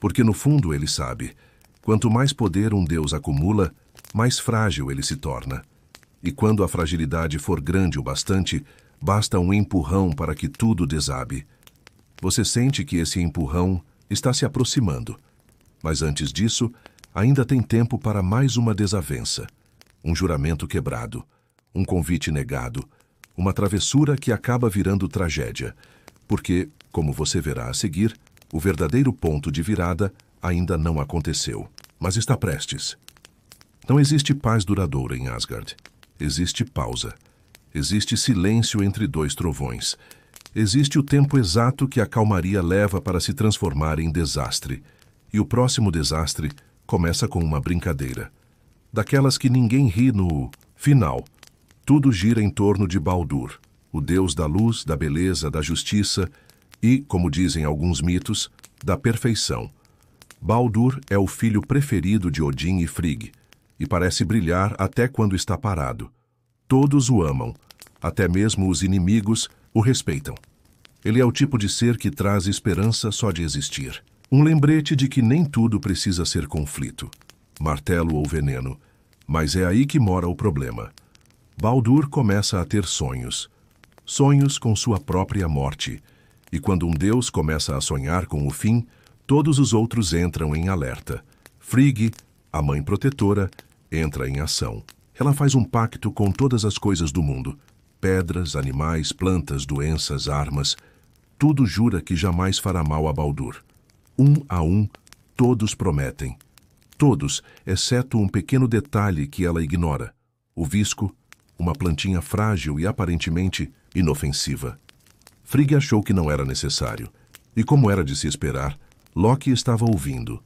A: Porque no fundo ele sabe, quanto mais poder um deus acumula, mais frágil ele se torna. E quando a fragilidade for grande o bastante, basta um empurrão para que tudo desabe. Você sente que esse empurrão está se aproximando. Mas antes disso, ainda tem tempo para mais uma desavença. Um juramento quebrado, um convite negado, uma travessura que acaba virando tragédia. Porque, como você verá a seguir, o verdadeiro ponto de virada ainda não aconteceu, mas está prestes. Não existe paz duradoura em Asgard. Existe pausa. Existe silêncio entre 2 trovões. Existe o tempo exato que a calmaria leva para se transformar em desastre. E o próximo desastre começa com uma brincadeira. Daquelas que ninguém ri no final. Tudo gira em torno de Baldur, o deus da luz, da beleza, da justiça e, como dizem alguns mitos, da perfeição. Baldur é o filho preferido de Odin e Frigg, e parece brilhar até quando está parado. Todos o amam, até mesmo os inimigos o respeitam. Ele é o tipo de ser que traz esperança só de existir. Um lembrete de que nem tudo precisa ser conflito, martelo ou veneno, mas é aí que mora o problema. Baldur começa a ter sonhos. Sonhos com sua própria morte. E quando um deus começa a sonhar com o fim, todos os outros entram em alerta. Frigg, a mãe protetora, entra em ação. Ela faz um pacto com todas as coisas do mundo. Pedras, animais, plantas, doenças, armas. Tudo jura que jamais fará mal a Baldur. Um a um, todos prometem. Todos, exceto um pequeno detalhe que ela ignora. O visco, uma plantinha frágil e aparentemente inofensiva. Frigg achou que não era necessário. E como era de se esperar, Loki estava ouvindo.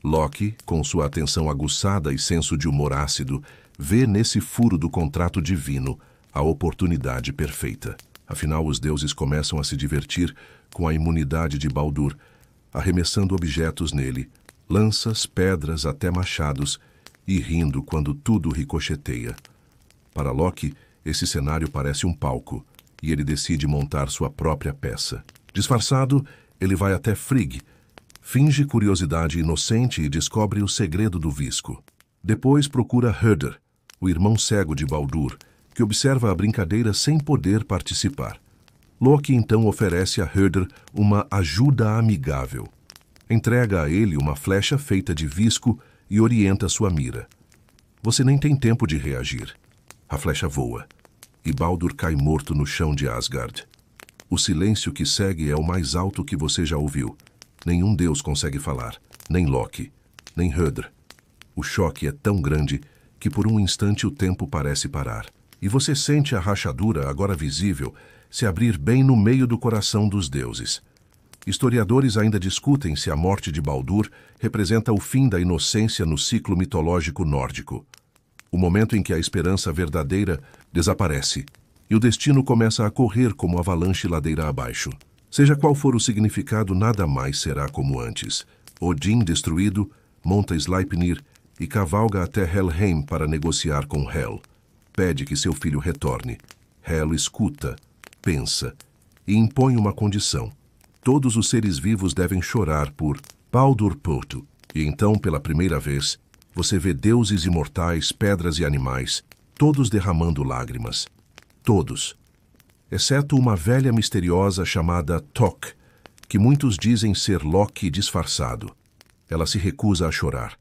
A: Loki, com sua atenção aguçada e senso de humor ácido, vê nesse furo do contrato divino a oportunidade perfeita. Afinal, os deuses começam a se divertir com a imunidade de Baldur, arremessando objetos nele, lanças, pedras, até machados, e rindo quando tudo ricocheteia. Para Loki, esse cenário parece um palco, e ele decide montar sua própria peça. Disfarçado, ele vai até Frigg, finge curiosidade inocente e descobre o segredo do visco. Depois procura Höder, o irmão cego de Baldur, que observa a brincadeira sem poder participar. Loki então oferece a Höder uma ajuda amigável. Entrega a ele uma flecha feita de visco e orienta sua mira. Você nem tem tempo de reagir. A flecha voa, e Baldur cai morto no chão de Asgard. O silêncio que segue é o mais alto que você já ouviu. Nenhum deus consegue falar, nem Loki, nem Höder. O choque é tão grande que por um instante o tempo parece parar. E você sente a rachadura, agora visível, se abrir bem no meio do coração dos deuses. Historiadores ainda discutem se a morte de Baldur representa o fim da inocência no ciclo mitológico nórdico. O momento em que a esperança verdadeira desaparece e o destino começa a correr como avalanche ladeira abaixo. Seja qual for o significado, nada mais será como antes. Odin, destruído, monta Sleipnir e cavalga até Helheim para negociar com Hel. Pede que seu filho retorne. Hel escuta, pensa e impõe uma condição. Todos os seres vivos devem chorar por Baldur Porto. E então, pela primeira vez, você vê deuses imortais, pedras e animais, todos derramando lágrimas. Todos. Exceto uma velha misteriosa chamada Tok, que muitos dizem ser Loki disfarçado. Ela se recusa a chorar.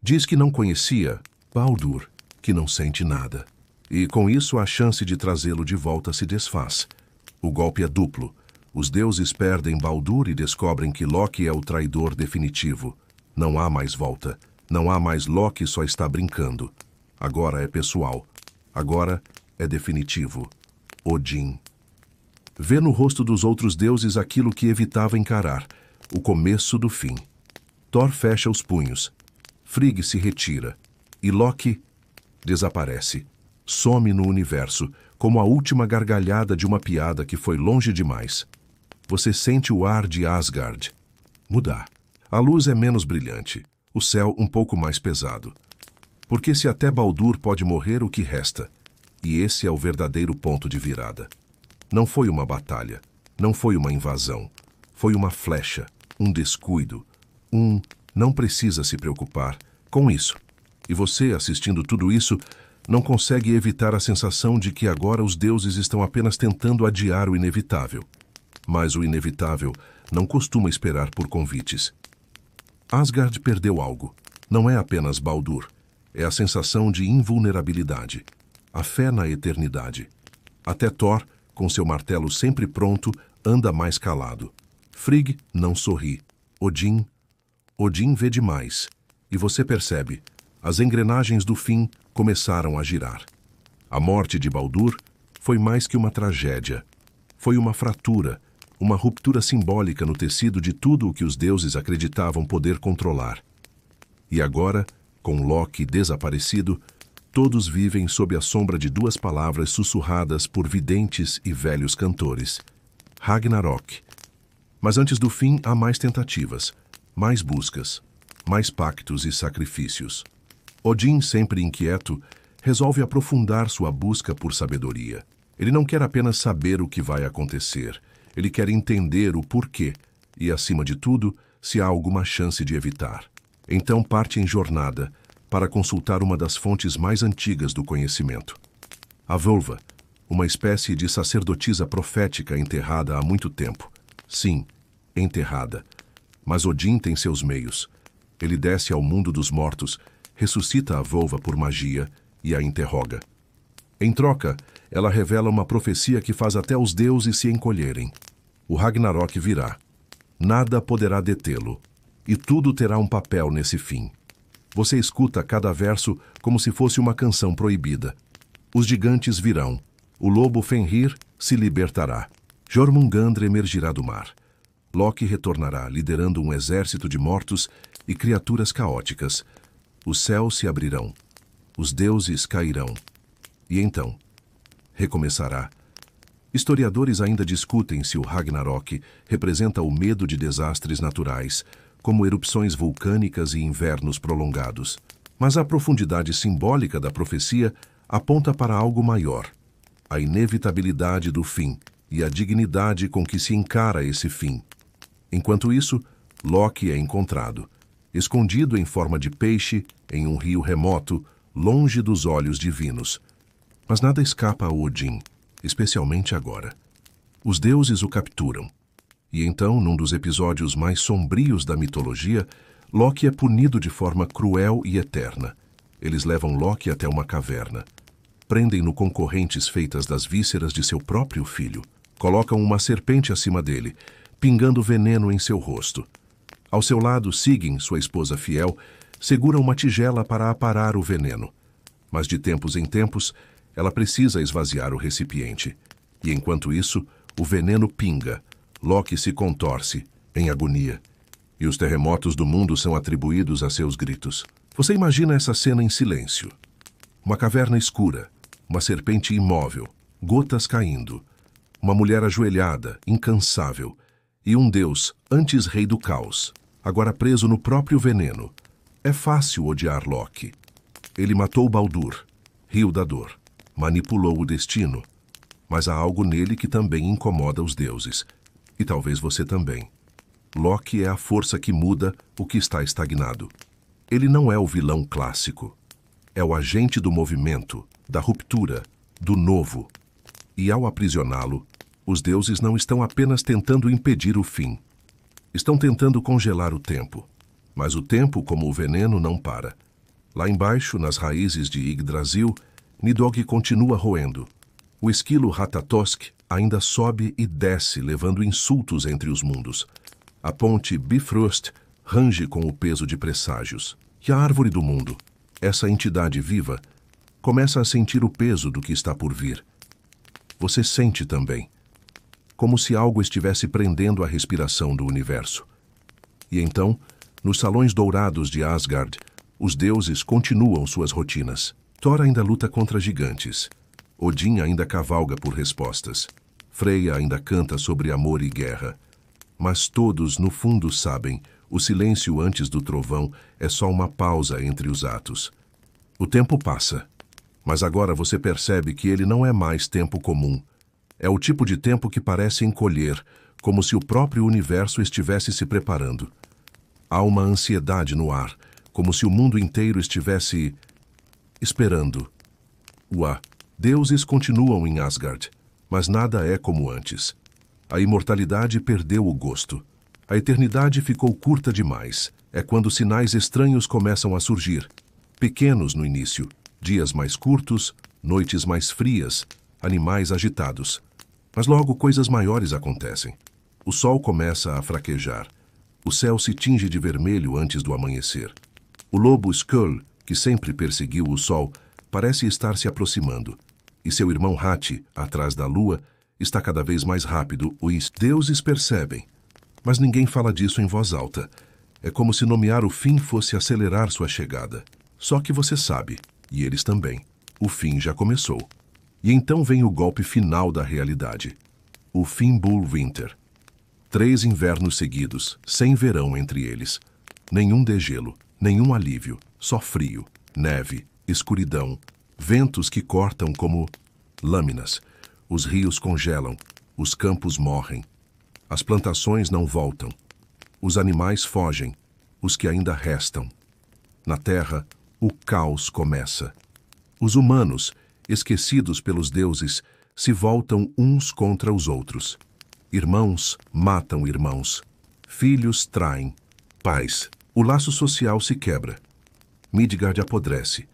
A: Diz que não conhecia Baldur, que não sente nada. E com isso a chance de trazê-lo de volta se desfaz. O golpe é duplo. Os deuses perdem Baldur e descobrem que Loki é o traidor definitivo. Não há mais volta. Não há mais Loki, só está brincando. Agora é pessoal. Agora é definitivo. Odin. Vê no rosto dos outros deuses aquilo que evitava encarar, o começo do fim. Thor fecha os punhos. Frigg se retira. E Loki desaparece. Some no universo, como a última gargalhada de uma piada que foi longe demais. Você sente o ar de Asgard mudar. A luz é menos brilhante, o céu um pouco mais pesado. Porque se até Baldur pode morrer, o que resta? E esse é o verdadeiro ponto de virada. Não foi uma batalha, não foi uma invasão. Foi uma flecha, um descuido, não precisa se preocupar com isso. E você, assistindo tudo isso, não consegue evitar a sensação de que agora os deuses estão apenas tentando adiar o inevitável. Mas o inevitável não costuma esperar por convites. Asgard perdeu algo. Não é apenas Baldur. É a sensação de invulnerabilidade. A fé na eternidade. Até Thor, com seu martelo sempre pronto, anda mais calado. Frigg não sorri. Odin vê demais. E você percebe, as engrenagens do fim começaram a girar. A morte de Baldur foi mais que uma tragédia. Foi uma fratura, uma ruptura simbólica no tecido de tudo o que os deuses acreditavam poder controlar. E agora, com Loki desaparecido, todos vivem sob a sombra de duas palavras sussurradas por videntes e velhos cantores. Ragnarok. Mas antes do fim há mais tentativas, mais buscas. mais pactos e sacrifícios. Odin, sempre inquieto, resolve aprofundar sua busca por sabedoria. Ele não quer apenas saber o que vai acontecer, ele quer entender o porquê e, acima de tudo, se há alguma chance de evitar. Então parte em jornada para consultar uma das fontes mais antigas do conhecimento. A Völva, uma espécie de sacerdotisa profética enterrada há muito tempo. Sim, enterrada. Mas Odin tem seus meios. Ele desce ao mundo dos mortos, ressuscita a Völva por magia e a interroga. Em troca, ela revela uma profecia que faz até os deuses se encolherem. O Ragnarok virá. Nada poderá detê-lo. E tudo terá um papel nesse fim. Você escuta cada verso como se fosse uma canção proibida. Os gigantes virão. O lobo Fenrir se libertará. Jormungandr emergirá do mar. Loki retornará, liderando um exército de mortos e criaturas caóticas. Os céus se abrirão. Os deuses cairão. E então, recomeçará. Historiadores ainda discutem se o Ragnarok representa o medo de desastres naturais, como erupções vulcânicas e invernos prolongados. Mas a profundidade simbólica da profecia aponta para algo maior: a inevitabilidade do fim e a dignidade com que se encara esse fim. Enquanto isso, Loki é encontrado, escondido em forma de peixe em um rio remoto, longe dos olhos divinos. Mas nada escapa a Odin, especialmente agora. Os deuses o capturam. E então, num dos episódios mais sombrios da mitologia, Loki é punido de forma cruel e eterna. Eles levam Loki até uma caverna. Prendem-no com correntes feitas das vísceras de seu próprio filho. Colocam uma serpente acima dele, pingando veneno em seu rosto. Ao seu lado, Sigyn, sua esposa fiel, segura uma tigela para aparar o veneno. Mas de tempos em tempos, ela precisa esvaziar o recipiente. E enquanto isso, o veneno pinga. Loki se contorce, em agonia. E os terremotos do mundo são atribuídos a seus gritos. Você imagina essa cena em silêncio. Uma caverna escura, uma serpente imóvel, gotas caindo, uma mulher ajoelhada, incansável, e um deus, antes rei do caos, agora preso no próprio veneno. É fácil odiar Loki. Ele matou Baldur, rio da dor, manipulou o destino, mas há algo nele que também incomoda os deuses. E talvez você também. Loki é a força que muda o que está estagnado. Ele não é o vilão clássico. É o agente do movimento, da ruptura, do novo. E ao aprisioná-lo, os deuses não estão apenas tentando impedir o fim. Estão tentando congelar o tempo. Mas o tempo, como o veneno, não para. Lá embaixo, nas raízes de Yggdrasil, Nidhogg continua roendo. O esquilo Ratatosk ainda sobe e desce, levando insultos entre os mundos. A ponte Bifrost range com o peso de presságios. E a árvore do mundo, essa entidade viva, começa a sentir o peso do que está por vir. Você sente também, como se algo estivesse prendendo a respiração do universo. E então, nos salões dourados de Asgard, os deuses continuam suas rotinas. Thor ainda luta contra gigantes. Odin ainda cavalga por respostas. Freya ainda canta sobre amor e guerra. Mas todos, no fundo, sabem, o silêncio antes do trovão é só uma pausa entre os atos. O tempo passa, mas agora você percebe que ele não é mais tempo comum. É o tipo de tempo que parece encolher, como se o próprio universo estivesse se preparando. Há uma ansiedade no ar, como se o mundo inteiro estivesse esperando. Deuses continuam em Asgard, mas nada é como antes. A imortalidade perdeu o gosto. A eternidade ficou curta demais. É quando sinais estranhos começam a surgir. Pequenos no início, dias mais curtos, noites mais frias, animais agitados. Mas logo coisas maiores acontecem. O sol começa a fraquejar. O céu se tinge de vermelho antes do amanhecer. O lobo Skull, que sempre perseguiu o sol, parece estar se aproximando. E seu irmão Hati, atrás da lua, está cada vez mais rápido. Os deuses percebem. Mas ninguém fala disso em voz alta. É como se nomear o fim fosse acelerar sua chegada. Só que você sabe, e eles também. O fim já começou. E então vem o golpe final da realidade. O Fimbulwinter. 3 invernos seguidos, sem verão entre eles. Nenhum degelo, nenhum alívio, só frio, neve, escuridão, ventos que cortam como lâminas. Os rios congelam, os campos morrem. As plantações não voltam. Os animais fogem, os que ainda restam. Na terra, o caos começa. Os humanos, esquecidos pelos deuses, se voltam uns contra os outros. Irmãos matam irmãos. Filhos traem. Pais. O laço social se quebra. Midgard apodrece.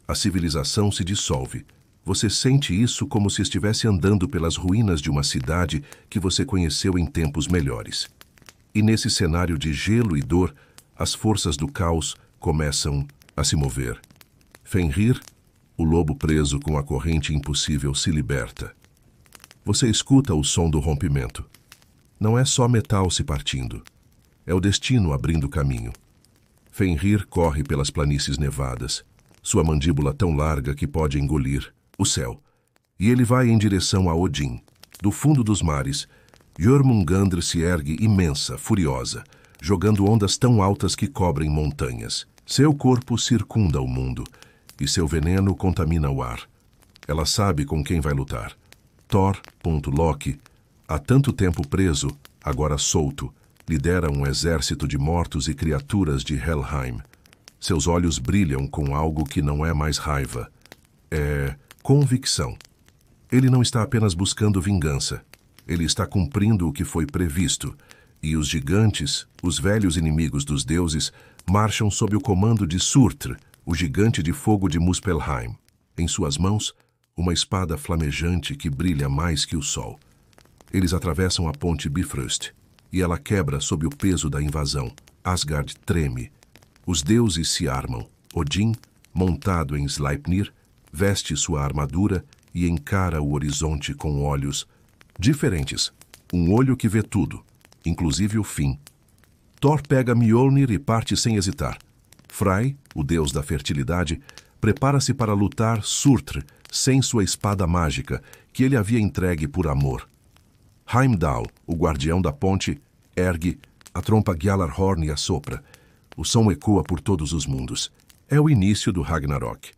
A: A civilização se dissolve. Você sente isso como se estivesse andando pelas ruínas de uma cidade que você conheceu em tempos melhores. E nesse cenário de gelo e dor, as forças do caos começam a se mover. Fenrir, o lobo preso com a corrente impossível, se liberta. Você escuta o som do rompimento. Não é só metal se partindo. É o destino abrindo caminho. Fenrir corre pelas planícies nevadas, sua mandíbula tão larga que pode engolir o céu. E ele vai em direção a Odin. Do fundo dos mares, Jörmungandr se ergue imensa, furiosa, jogando ondas tão altas que cobrem montanhas. Seu corpo circunda o mundo, e seu veneno contamina o ar. Ela sabe com quem vai lutar. Thor, Loki, há tanto tempo preso, agora solto, lidera um exército de mortos e criaturas de Helheim. Seus olhos brilham com algo que não é mais raiva. É convicção. Ele não está apenas buscando vingança. Ele está cumprindo o que foi previsto. E os gigantes, os velhos inimigos dos deuses, marcham sob o comando de Surtr, o gigante de fogo de Muspelheim. Em suas mãos, uma espada flamejante que brilha mais que o sol. Eles atravessam a ponte Bifrost, e ela quebra sob o peso da invasão. Asgard treme. Os deuses se armam. Odin, montado em Sleipnir, veste sua armadura e encara o horizonte com olhos diferentes. Um olho que vê tudo, inclusive o fim. Thor pega Mjolnir e parte sem hesitar. Frey, o deus da fertilidade, prepara-se para lutar Surtr sem sua espada mágica, que ele havia entregue por amor. Heimdall, o guardião da ponte, ergue, a trompa Gjallarhorn e assopra. O som ecoa por todos os mundos. É o início do Ragnarok.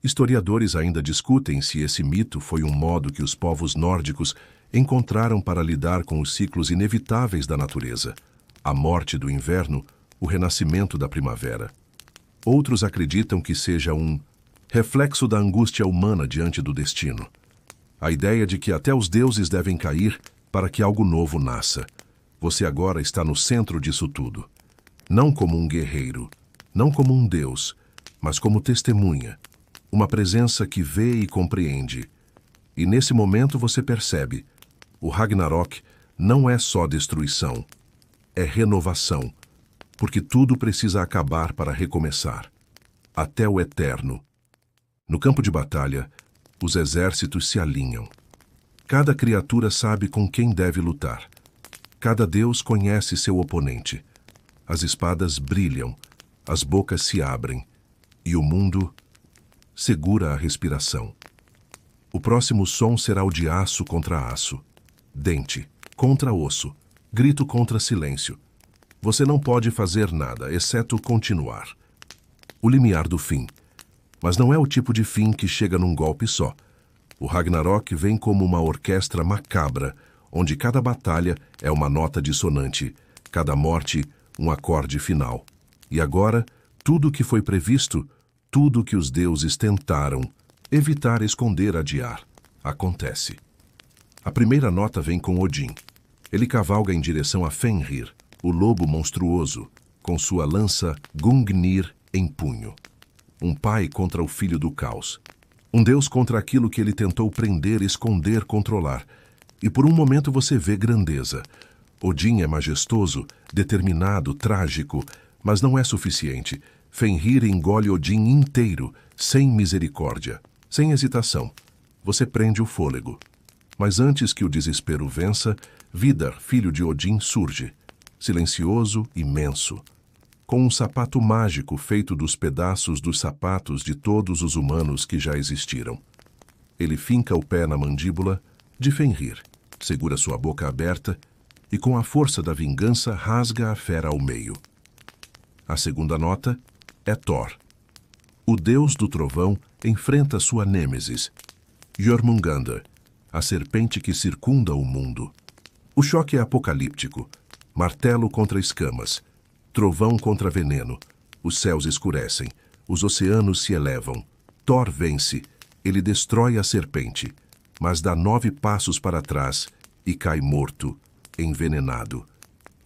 A: Historiadores ainda discutem se esse mito foi um modo que os povos nórdicos encontraram para lidar com os ciclos inevitáveis da natureza. A morte do inverno, o renascimento da primavera. Outros acreditam que seja um reflexo da angústia humana diante do destino. A ideia de que até os deuses devem cair para que algo novo nasça. Você agora está no centro disso tudo. Não como um guerreiro, não como um deus, mas como testemunha. Uma presença que vê e compreende. E nesse momento você percebe, o Ragnarok não é só destruição, é renovação, porque tudo precisa acabar para recomeçar, até o eterno. No campo de batalha, os exércitos se alinham. Cada criatura sabe com quem deve lutar. Cada deus conhece seu oponente. As espadas brilham, as bocas se abrem, e o mundo segura a respiração. O próximo som será o de aço contra aço, dente contra osso, grito contra silêncio. Você não pode fazer nada, exceto continuar. O limiar do fim. Mas não é o tipo de fim que chega num golpe só. O Ragnarok vem como uma orquestra macabra, onde cada batalha é uma nota dissonante, cada morte um acorde final. E agora, tudo o que foi previsto, tudo o que os deuses tentaram, evitar, esconder, adiar, acontece. A primeira nota vem com Odin. Ele cavalga em direção a Fenrir, o lobo monstruoso, com sua lança Gungnir em punho. Um pai contra o filho do caos. Um deus contra aquilo que ele tentou prender, esconder, controlar. E por um momento você vê grandeza. Odin é majestoso, determinado, trágico, mas não é suficiente. Fenrir engole Odin inteiro, sem misericórdia, sem hesitação. Você prende o fôlego. Mas antes que o desespero vença, Vidar, filho de Odin, surge. Silencioso, imenso. Com um sapato mágico feito dos pedaços dos sapatos de todos os humanos que já existiram. Ele finca o pé na mandíbula de Fenrir, segura sua boca aberta e, com a força da vingança, rasga a fera ao meio. A segunda nota é Thor. O deus do trovão enfrenta sua nêmesis, Jormungandr, a serpente que circunda o mundo. O choque é apocalíptico. Martelo contra escamas, trovão contra veneno. Os céus escurecem, os oceanos se elevam. Thor vence, ele destrói a serpente, mas dá 9 passos para trás e cai morto, envenenado.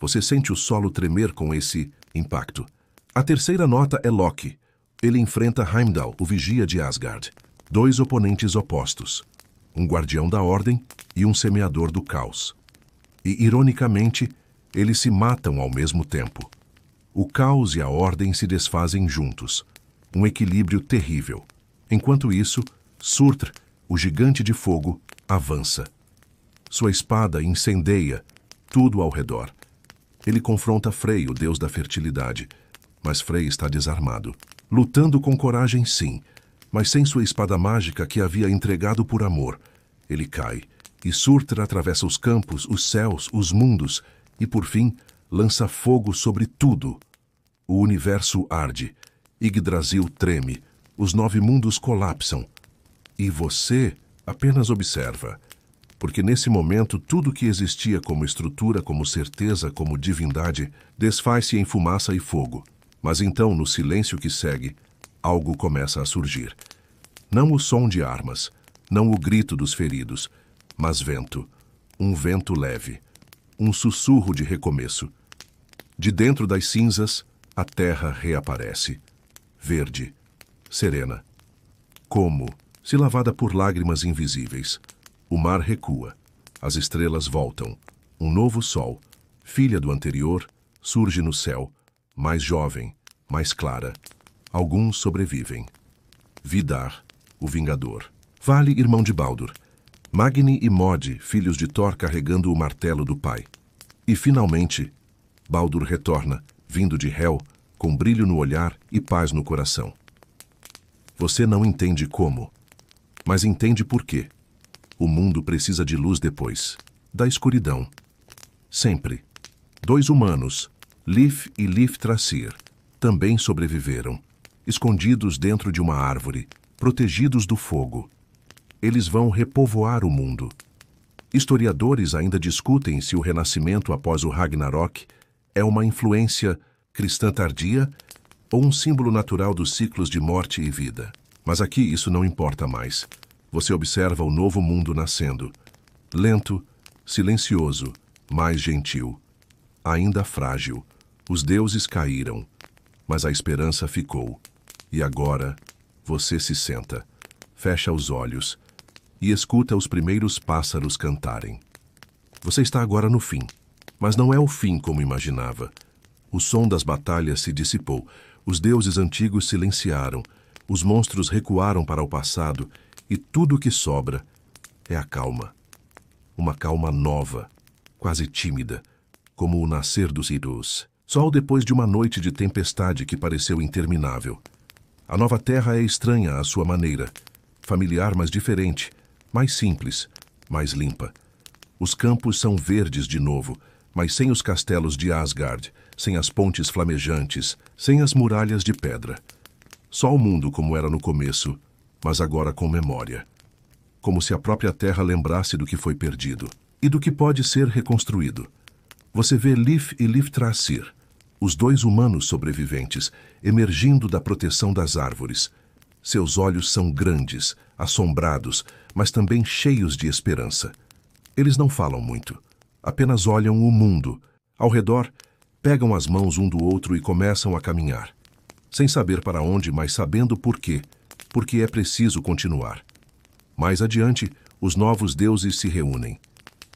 A: Você sente o solo tremer com esse impacto. A terceira nota é Loki. Ele enfrenta Heimdall, o vigia de Asgard. 2 oponentes opostos. Um guardião da ordem e um semeador do caos. E, ironicamente, eles se matam ao mesmo tempo. O caos e a ordem se desfazem juntos. Um equilíbrio terrível. Enquanto isso, Surtr, o gigante de fogo, avança. Sua espada incendeia tudo ao redor. Ele confronta Frey, o deus da fertilidade. Mas Frey está desarmado. Lutando com coragem, sim, mas sem sua espada mágica que havia entregado por amor. Ele cai, e Surtr atravessa os campos, os céus, os mundos, e por fim lança fogo sobre tudo. O universo arde, Yggdrasil treme, os 9 mundos colapsam. E você apenas observa, porque nesse momento tudo que existia como estrutura, como certeza, como divindade, desfaz-se em fumaça e fogo. Mas então, no silêncio que segue, algo começa a surgir. Não o som de armas, não o grito dos feridos, mas vento. Um vento leve, um sussurro de recomeço. De dentro das cinzas, a terra reaparece. Verde, serena. Como, se lavada por lágrimas invisíveis. O mar recua, as estrelas voltam. Um novo sol, filha do anterior, surge no céu. Mais jovem, mais clara. Alguns sobrevivem. Vidar, o Vingador. Vale, irmão de Baldur. Magni e Mod, filhos de Thor carregando o martelo do pai. E, finalmente, Baldur retorna, vindo de Hel, com brilho no olhar e paz no coração. Você não entende como, mas entende por quê. O mundo precisa de luz depois, da escuridão. Sempre. 2 humanos, Lif e Liftrasir, também sobreviveram, escondidos dentro de uma árvore, protegidos do fogo. Eles vão repovoar o mundo. Historiadores ainda discutem se o renascimento após o Ragnarok é uma influência cristã tardia ou um símbolo natural dos ciclos de morte e vida. Mas aqui isso não importa mais. Você observa o novo mundo nascendo. Lento, silencioso, mais gentil. Ainda frágil. Os deuses caíram, mas a esperança ficou. E agora, você se senta, fecha os olhos e escuta os primeiros pássaros cantarem. Você está agora no fim, mas não é o fim como imaginava. O som das batalhas se dissipou, os deuses antigos silenciaram, os monstros recuaram para o passado e tudo o que sobra é a calma. Uma calma nova, quase tímida, como o nascer dos ídolos. Sol depois de uma noite de tempestade que pareceu interminável. A nova terra é estranha à sua maneira, familiar mas diferente, mais simples, mais limpa. Os campos são verdes de novo, mas sem os castelos de Asgard, sem as pontes flamejantes, sem as muralhas de pedra. Só o mundo como era no começo, mas agora com memória. Como se a própria terra lembrasse do que foi perdido e do que pode ser reconstruído. Você vê Lif e Liftrasir, os 2 humanos sobreviventes, emergindo da proteção das árvores. Seus olhos são grandes, assombrados, mas também cheios de esperança. Eles não falam muito, apenas olham o mundo. Ao redor, pegam as mãos um do outro e começam a caminhar. Sem saber para onde, mas sabendo por quê. Porque é preciso continuar. Mais adiante, os novos deuses se reúnem.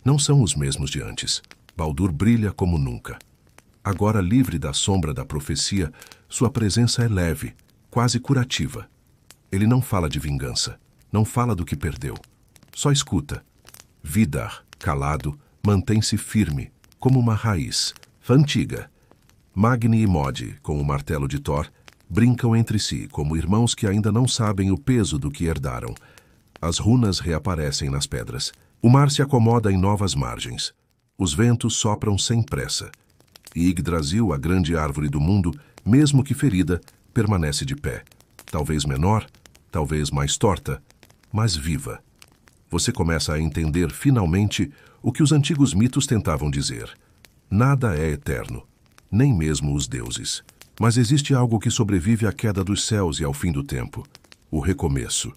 A: Não são os mesmos de antes. Baldur brilha como nunca. Agora livre da sombra da profecia, sua presença é leve, quase curativa. Ele não fala de vingança, não fala do que perdeu. Só escuta. Vidar, calado, mantém-se firme, como uma raiz, antiga. Magni e Mod, com o martelo de Thor, brincam entre si, como irmãos que ainda não sabem o peso do que herdaram. As runas reaparecem nas pedras. O mar se acomoda em novas margens. Os ventos sopram sem pressa. E Yggdrasil, a grande árvore do mundo, mesmo que ferida, permanece de pé. Talvez menor, talvez mais torta, mas viva. Você começa a entender finalmente o que os antigos mitos tentavam dizer. Nada é eterno, nem mesmo os deuses. Mas existe algo que sobrevive à queda dos céus e ao fim do tempo: o recomeço.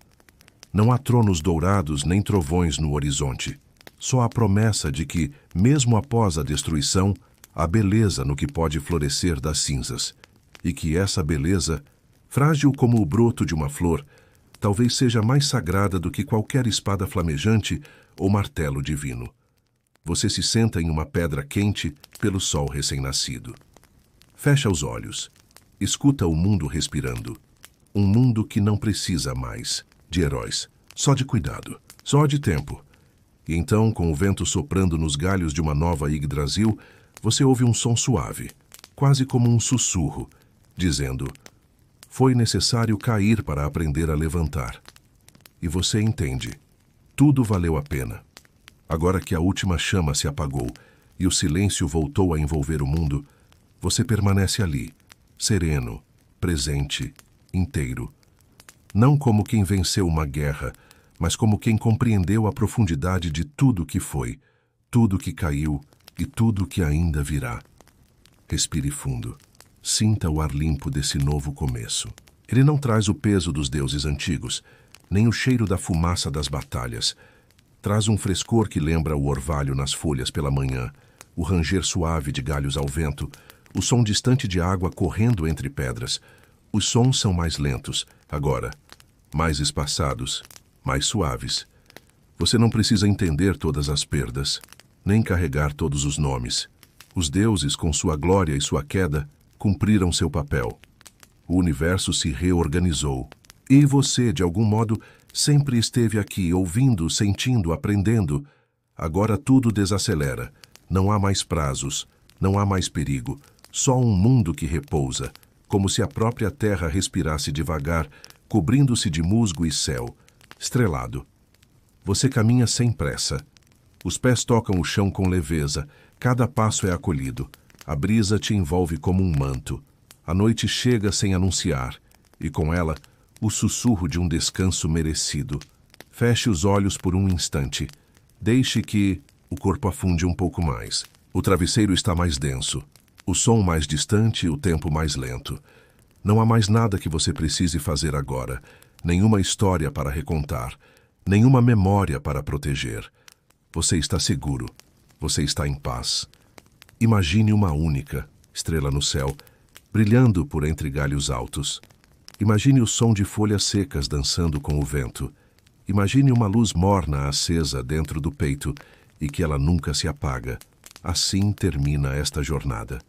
A: Não há tronos dourados nem trovões no horizonte. Só a promessa de que, mesmo após a destruição, há beleza no que pode florescer das cinzas. E que essa beleza, frágil como o broto de uma flor, talvez seja mais sagrada do que qualquer espada flamejante ou martelo divino. Você se senta em uma pedra quente pelo sol recém-nascido. Fecha os olhos. Escuta o mundo respirando. Um mundo que não precisa mais de heróis, só de cuidado, só de tempo. E então, com o vento soprando nos galhos de uma nova Yggdrasil, você ouve um som suave, quase como um sussurro, dizendo: foi necessário cair para aprender a levantar. E você entende. Tudo valeu a pena. Agora que a última chama se apagou e o silêncio voltou a envolver o mundo, você permanece ali, sereno, presente, inteiro. Não como quem venceu uma guerra, mas como quem compreendeu a profundidade de tudo que foi, tudo que caiu e tudo que ainda virá. Respire fundo. Sinta o ar limpo desse novo começo. Ele não traz o peso dos deuses antigos, nem o cheiro da fumaça das batalhas. Traz um frescor que lembra o orvalho nas folhas pela manhã, o ranger suave de galhos ao vento, o som distante de água correndo entre pedras. Os sons são mais lentos, agora, mais espaçados, mais suaves. Você não precisa entender todas as perdas, nem carregar todos os nomes. Os deuses, com sua glória e sua queda, cumpriram seu papel. O universo se reorganizou. E você, de algum modo, sempre esteve aqui, ouvindo, sentindo, aprendendo. Agora tudo desacelera. Não há mais prazos, não há mais perigo. Só um mundo que repousa, como se a própria terra respirasse devagar, cobrindo-se de musgo e céu, estrelado. Você caminha sem pressa. Os pés tocam o chão com leveza, cada passo é acolhido. A brisa te envolve como um manto. A noite chega sem anunciar, e com ela, o sussurro de um descanso merecido. Feche os olhos por um instante. Deixe que o corpo afunde um pouco mais. O travesseiro está mais denso. O som mais distante e o tempo mais lento. Não há mais nada que você precise fazer agora. Nenhuma história para recontar. Nenhuma memória para proteger. Você está seguro. Você está em paz. Imagine uma única estrela no céu, brilhando por entre galhos altos. Imagine o som de folhas secas dançando com o vento. Imagine uma luz morna acesa dentro do peito e que ela nunca se apaga. Assim termina esta jornada.